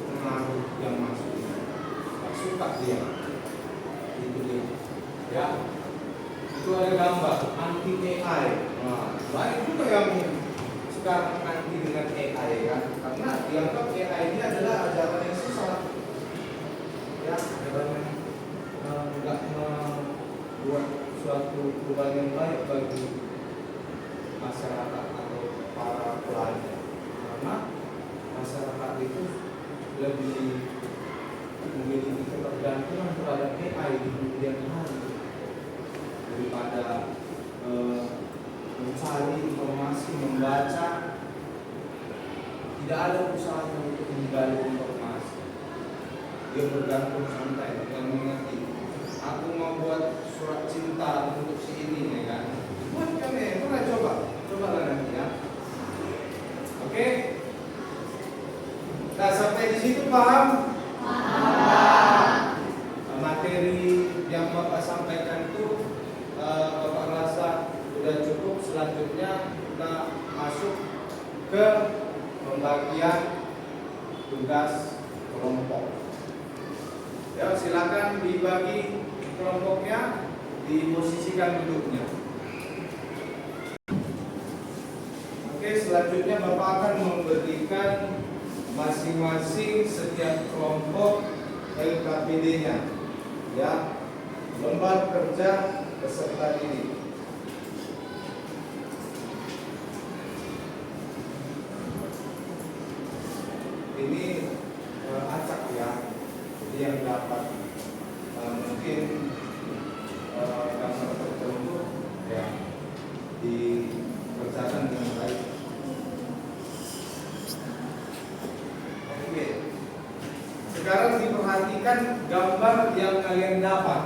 pengaruh yang masuk. Tak suka dia. Itu dia. Ya. Itu ada gambar anti AI. Nah, banyak juga yang sekarang anti dengan AI kan, karena dianggap AI ini adalah ajaran yang sesat. Ya, ajaran yang enggak membuat suatu satu perubahan yang baik bagi masyarakat atau para pelajar, karena masyarakat itu lebih memiliki ketergantungan terhadap AI di kemudian hari daripada mencari informasi, membaca. Tidak ada usaha untuk menggali informasi. Dia bergantung santai dengan mengerti. Aku mau buat surat cinta untuk si ini, ya kan? Buat kami, coba nanti ya. Oke? Nah, sampai di situ paham? Materi yang Bapak sampaikan itu Bapak rasa sudah cukup. Selanjutnya kita masuk ke pembagian tugas kelompok. Ya, silakan dibagi kelompoknya, diposisikan duduknya. Oke, selanjutnya Bapak akan memberikan masing-masing setiap kelompok LKPD-nya, ya, lembar kerja peserta didik. Ini acak ya, jadi yang dapat mungkin gambar tertentu ya dikerjakan dengan baik. Oke, sekarang diperhatikan gambar yang kalian dapat.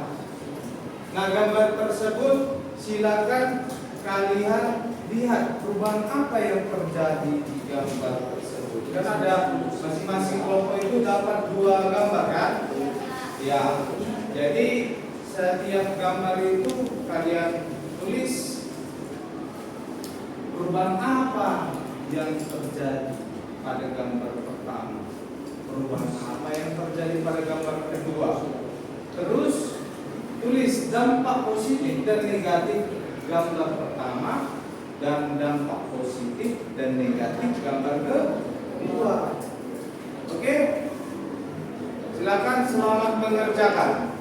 Nah, gambar tersebut silakan kalian lihat perubahan apa yang terjadi di gambar tersebut. Kan ada masing-masing kelompok itu dapat 2 gambar kan? Ya. Jadi setiap gambar itu kalian tulis perubahan apa yang terjadi pada gambar pertama, perubahan apa yang terjadi pada gambar kedua. Terus tulis dampak positif dan negatif gambar pertama dan dampak positif dan negatif gambar kedua. Oke? Silakan, selamat mengerjakan.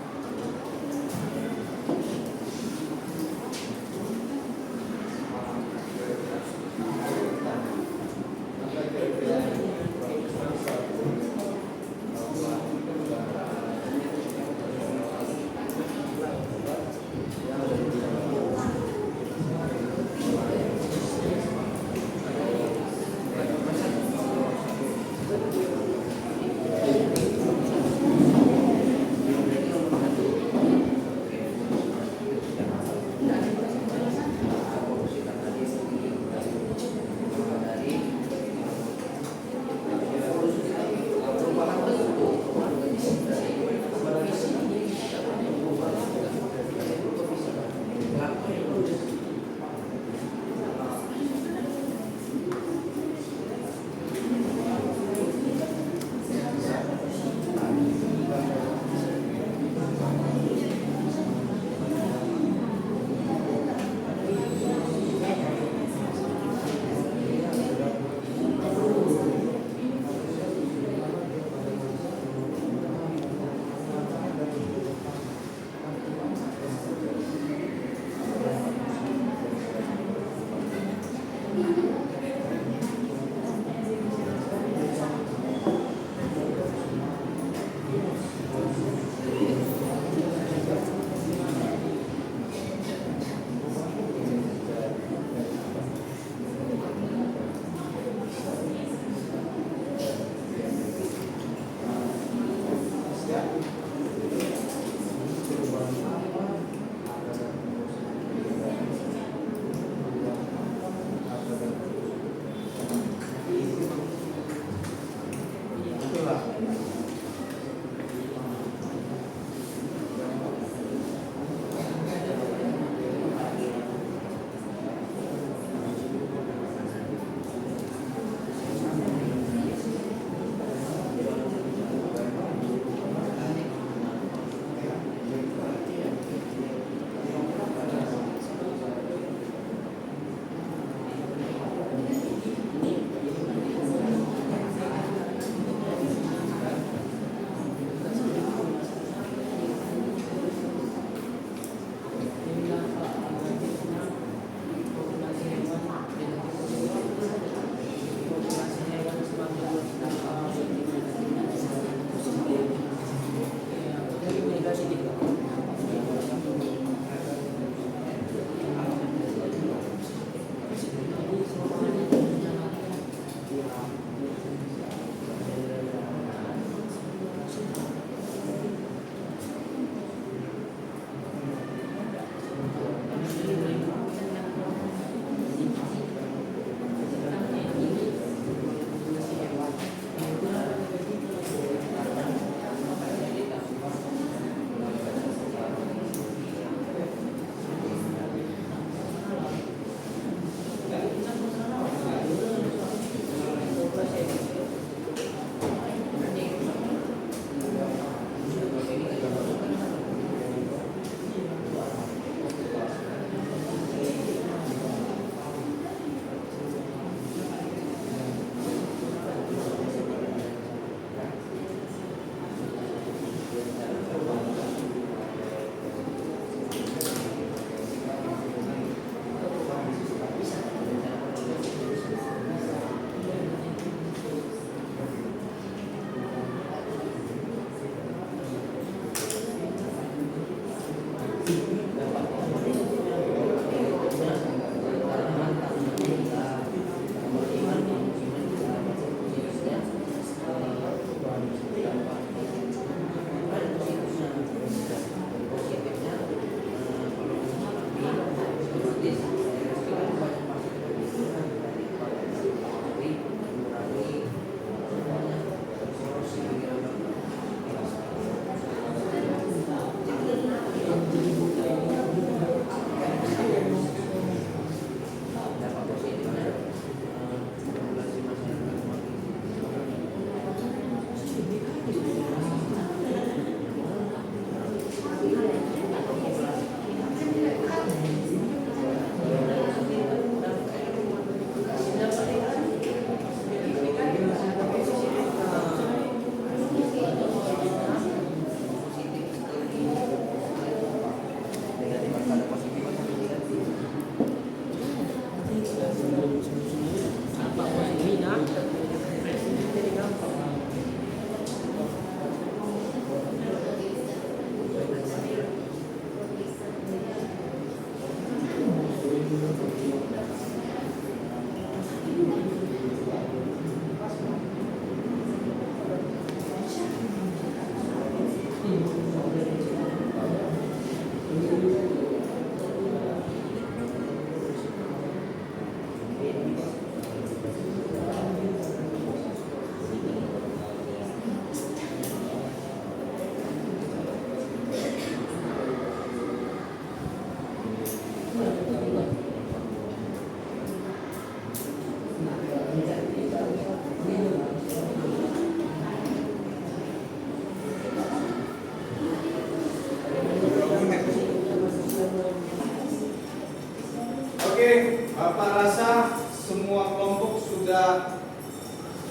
Bapak rasa semua kelompok sudah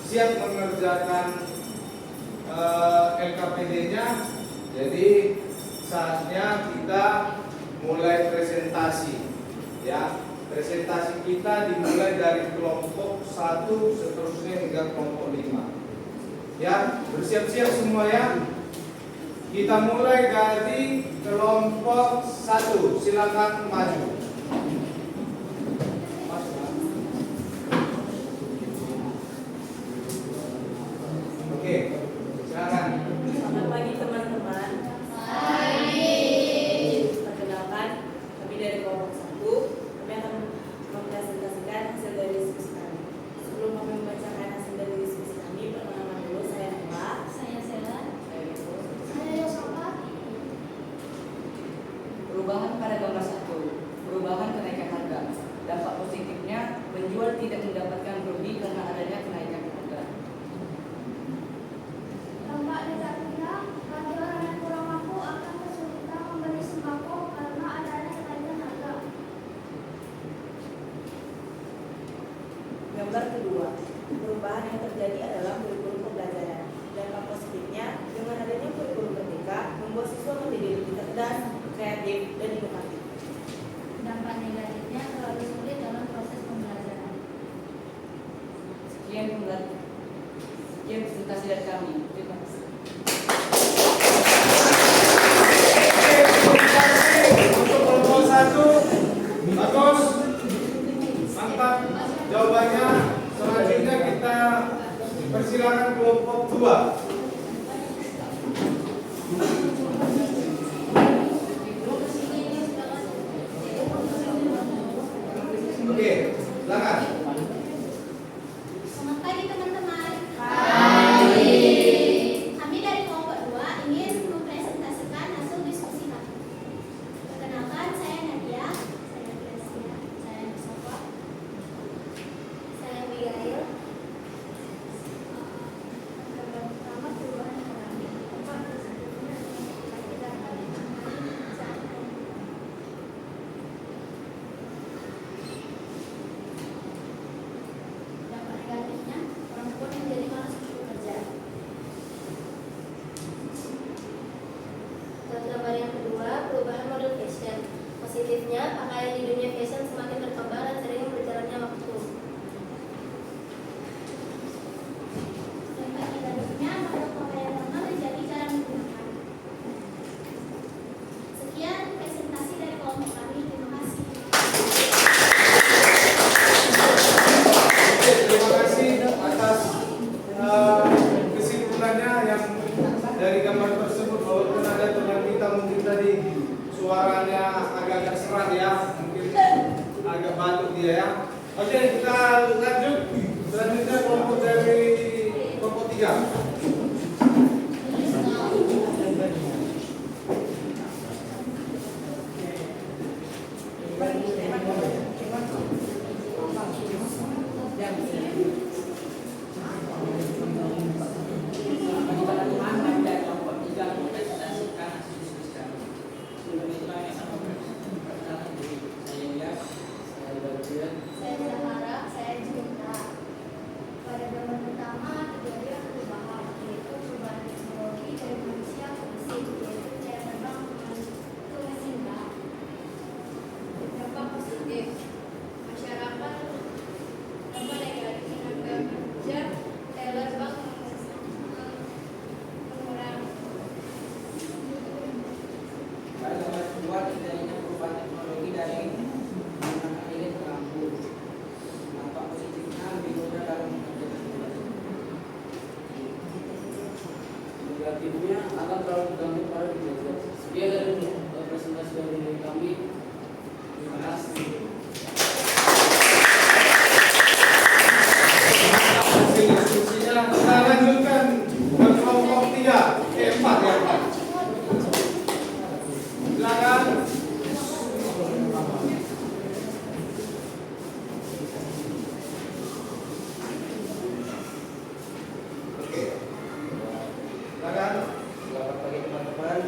siap mengerjakan LKPD-nya. Jadi saatnya kita mulai presentasi. Ya, presentasi kita dimulai dari kelompok 1 seterusnya hingga kelompok 5. Ya, bersiap-siap semua ya. Kita mulai dari kelompok 1. Silakan maju. Oke, silakan. Selamat pagi teman-teman. Perkenalkan, kami dari kelompok 1. Kami akan mempresentasikan hasil dari diskusi kami. Sebelum kami membacakan hasil dari diskusi kami, perkenalan dulu, saya Ella. Saya Sela. Saya Yusuf. Saya Yosofa. Perubahan pada gambar 1. Perubahan kenaikan harga. Dampak positifnya, penjual tidak mendapatkan rugi karena adanya kenaikan harga. Dampak negatifnya, bagi orang yang kurang mampu akan kesulitan membeli sembako karena adanya kenaikan harga. Gambar kedua, perubahan yang terjadi adalah kurikulum pembelajaran. Dampak positifnya, dengan adanya kurikulum merdeka, membuat siswa menjadi lebih cerdas, kreatif, dan inovatif. Dampak negatifnya terlalu sulit dalam proses pembelajaran. Sekian presentasi dari kami. Terima kasih. Untuk kelompok 1 bagus, mantap jawabannya. Selanjutnya kita persilakan kelompok 2. Oke, silakan. Selamat pagi teman-teman. Kami dari kelompok 2 ingin mempresentasikan hasil diskusi kami. Perkenalkan, saya Nadia, saya Gracia, saya Yosofa, saya Abigail. Gambar pertama, perubahan ekonomi. Dampak positifnya tidak kali saat dampak negatifnya, perempuan menjadi malas bekerja. Untuk gambar yang kedua, perubahan model fashion. Positifnya, pakaian di dunia fashion semakin berkembang dan sering berjalannya waktu. Dampak negatifnya, model pakaian lama menjadi jarang digunakan. Sekian presentasi dari kelompok kami. Terima kasih. Oke, terima kasih atas kesimpulannya yang dari gambar tersebut. Walaupun ada teman kita mungkin tadi suaranya agak-agak serak ya, mungkin agak batuk dia ya. Oke, kita lanjut. Selanjutnya kelompok dari kelompok 3. Bagi teman-teman kami dari kelompok 3 mempresentasikan hasil diskusi kami. Perkenalkan diri. Saya Ilyas, saya Bagian. Saya Zahara, saya Cinta. Pada gambar pertama terjadi perubahan, yaitu perubahan teknologi dari manusia ke mesin, yaitu cara terbang ke mesin bak. Dampak positif, masyarakat. Dampak negatif, tenaga kerja teller bank mengurang. Pada gambar kedua terjadinya perubahan teknologi dari menggunakan lilin ke lampu. Dampak positifnya lebih mudah dalam mengerjakan tugas. Negatifnya akan terlalu bergantung pada belajar. Sekian dari presentasi dari kami. Terima kasih. Hasil diskusinya kita lanjutkan ke kelompok 3. 4 ya Pak. Silakan. Oke. Silakan. Selamat pagi teman-teman.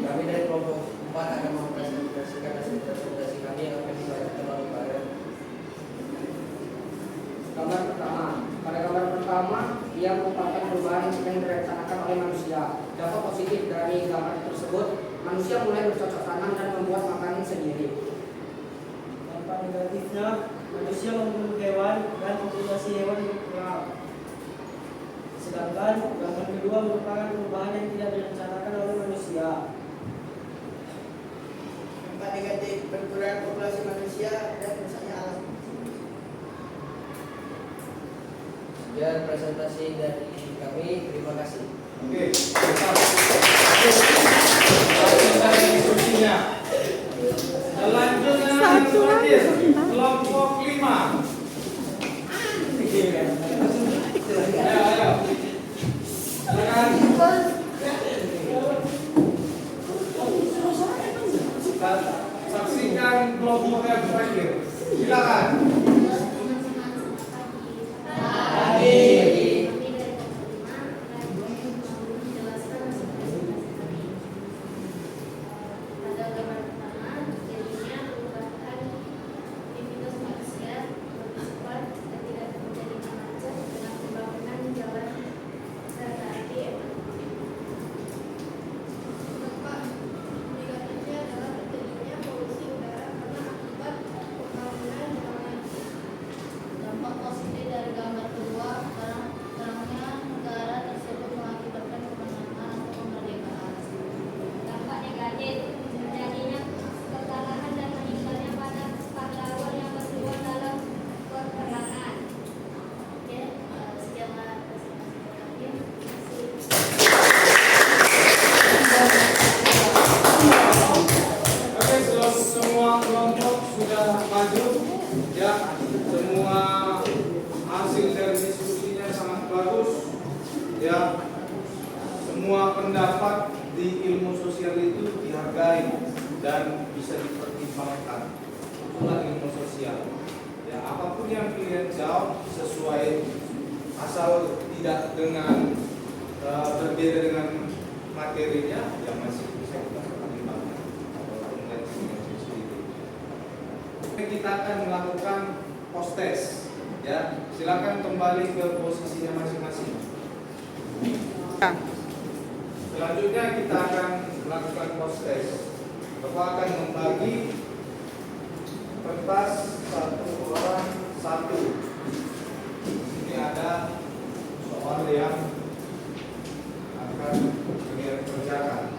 Kami dari kelompok 4 akan mempresentasikan hasil perubahan yang direncanakan oleh manusia. Dampak positif dari gambar tersebut, manusia mulai bercocok tanam dan membuat makanan sendiri. Dampak negatifnya, manusia membunuh hewan dan populasi hewan berkurang. Sedangkan gambar kedua merupakan perubahan yang tidak direncanakan oleh manusia. Dampak negatif, berkurang populasi manusia dan rusaknya alam. Sekian presentasi dari kami. Terima kasih. Oke, kita diskusinya. Selanjutnya yang terakhir, kelompok 5. Ayo. Silakan. Saksikan kelompok yang terakhir. Silakan. Dampak positif dari gambar kedua, terangnya negara tersebut mengakibatkan kemenangan atau kemerdekaan. Dampak negatif, terjadinya kekalahan dan meninggalnya pada pahlawan yang berjuang dalam peperangan. Oke, sekianlah presentasi Oke, semua kelompok sudah maju. Ya, semua hasil dari diskusinya sangat bagus. Ya, semua pendapat di ilmu sosial itu dihargai dan bisa dipertimbangkan. Itulah ilmu sosial. Ya, apapun yang kalian jawab sesuai, asal tidak dengan berbeda dengan materinya, ya masih bisa kita pertimbangkan. Kita akan melakukan post test. Ya, silakan kembali ke posisinya masing-masing. Selanjutnya kita akan melakukan post test. Bapak akan membagi kertas satu orang satu. Ini ada soal yang akan kalian kerjakan.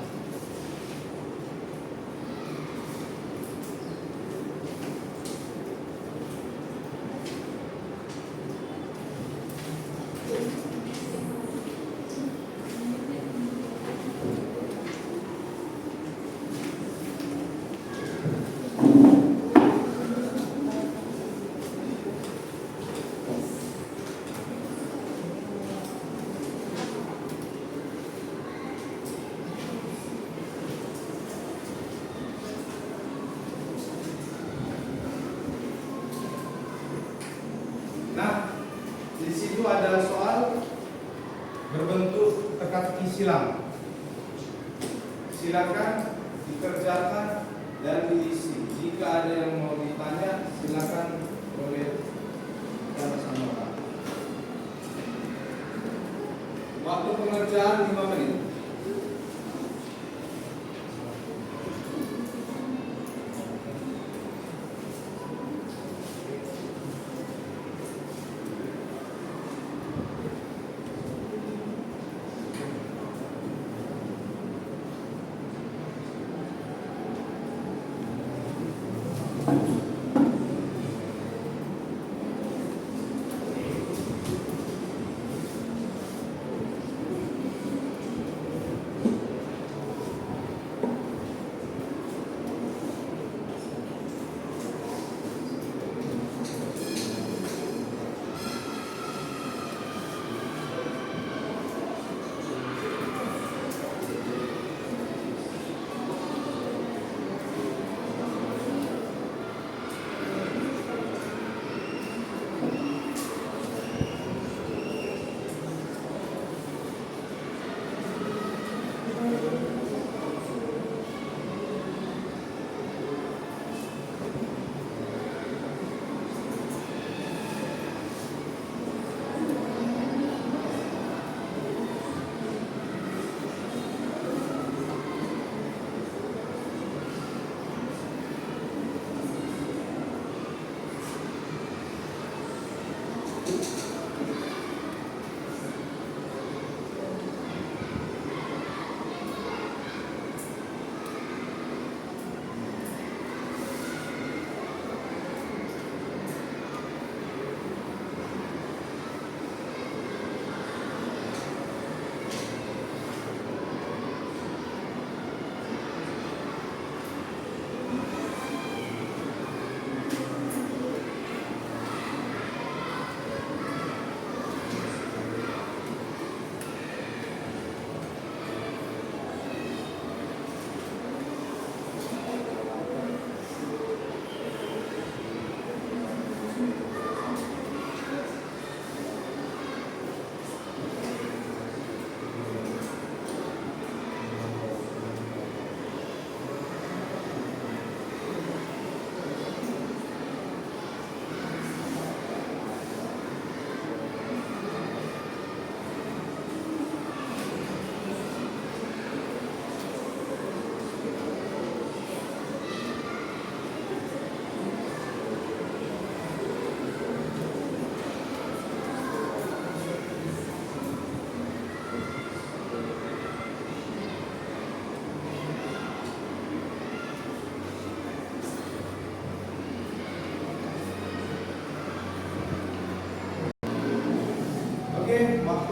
Nah, di situ ada soal berbentuk teka-teki silang. Silakan dikerjakan dan diisi. Jika ada yang mau ditanya, silakan boleh sama-sama. Waktu pengerjaan 5 menit.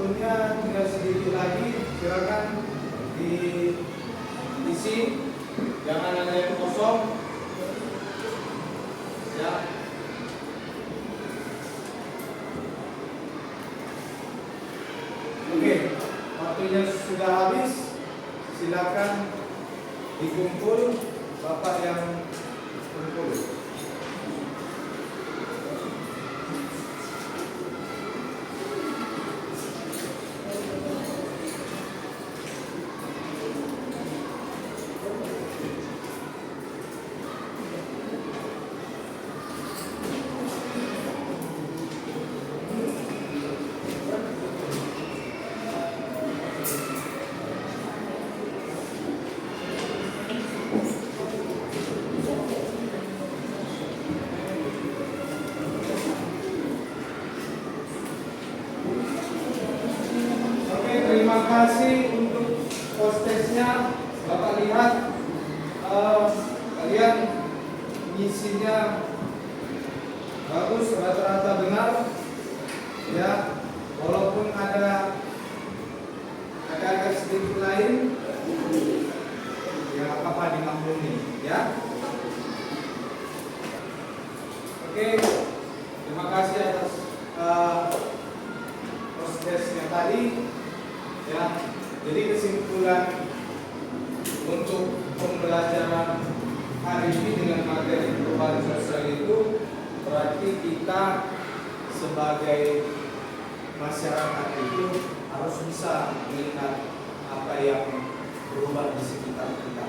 waktunya tinggal sedikit lagi, silakan diisi, jangan ada yang kosong. Ya. Oke, waktunya sudah habis. Silakan dikumpul, Bapak yang kumpul. Terima kasih untuk hostesnya. Bapak lihat kalian ngisinya bagus, rata-rata benar ya, walaupun ada agak sedikit lain ya, apa-apa dimaklumi ya. Oke, terima kasih atas hostesnya tadi. Ya, jadi kesimpulan untuk pembelajaran hari ini dengan materi perubahan sosial itu berarti kita sebagai masyarakat itu harus bisa melihat apa yang berubah di sekitar kita.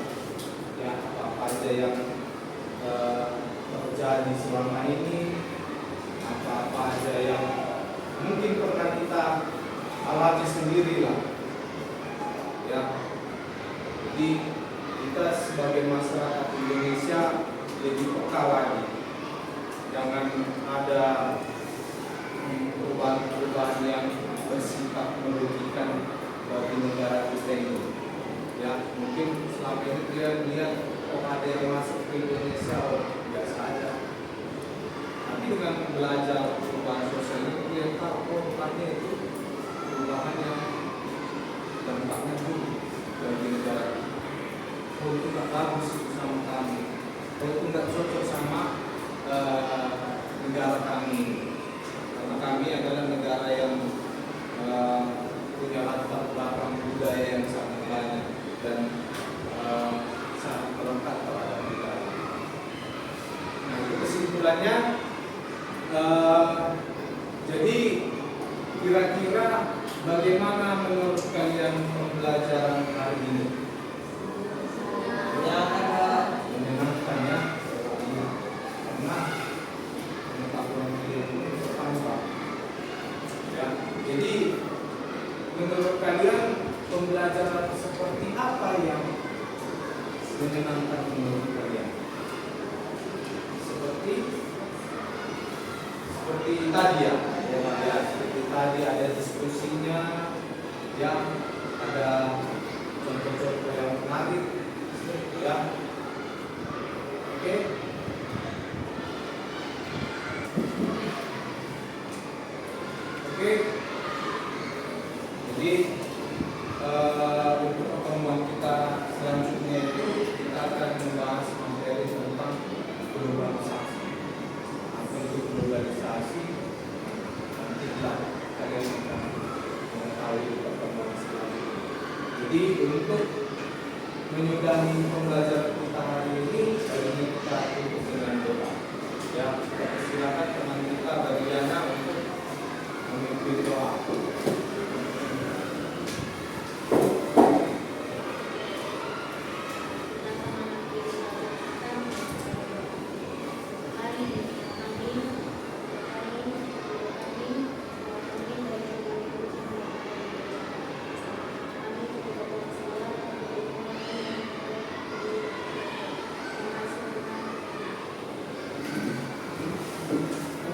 Ya, apa aja yang terjadi selama ini, apa aja yang mungkin pernah kita alami sendiri lah ya. Jadi kita sebagai masyarakat Indonesia lebih peka lagi, jangan ada perubahan-perubahan yang bersifat merugikan bagi negara kita ini ya. Mungkin selama ini kita lihat ada yang masuk ke Indonesia biasa aja, tapi dengan belajar perubahan sosial ini kita tahu perubahannya itu perubahan yang dampaknya buruk bagi negara. Oh, itu nggak bagus sama kami, oh, itu nggak cocok sama negara kami, karena kami adalah negara yang punya latar belakang budaya yang sangat banyak dan sangat melengkap terhadap negara. Nah, itu kesimpulannya. Jadi kira-kira bagaimana menurut kalian pembelajaran hari ini? Menyenangkan ya, karena pengetahuan kalian ini bertambah. Ya, jadi menurut kalian pembelajaran seperti apa yang menyenangkan menurut kalian? Seperti tadi ya. Ya, seperti tadi ada diskusinya, yang ada contoh-contoh yang menarik, ya. Oke. Jadi untuk pertemuan kita selanjutnya itu kita akan membahas materi tentang globalisasi. Apa itu globalisasi? Kalian akan mengetahui pertemuan selanjutnya. Jadi untuk menyudahi pembelajaran kita hari ini kita tutup dengan doa. Ya, silakan teman kita Bariana untuk memimpin doa.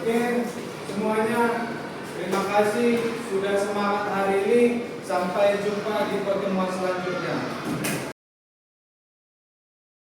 Oke, semuanya terima kasih sudah semangat hari ini. Sampai jumpa di pertemuan selanjutnya.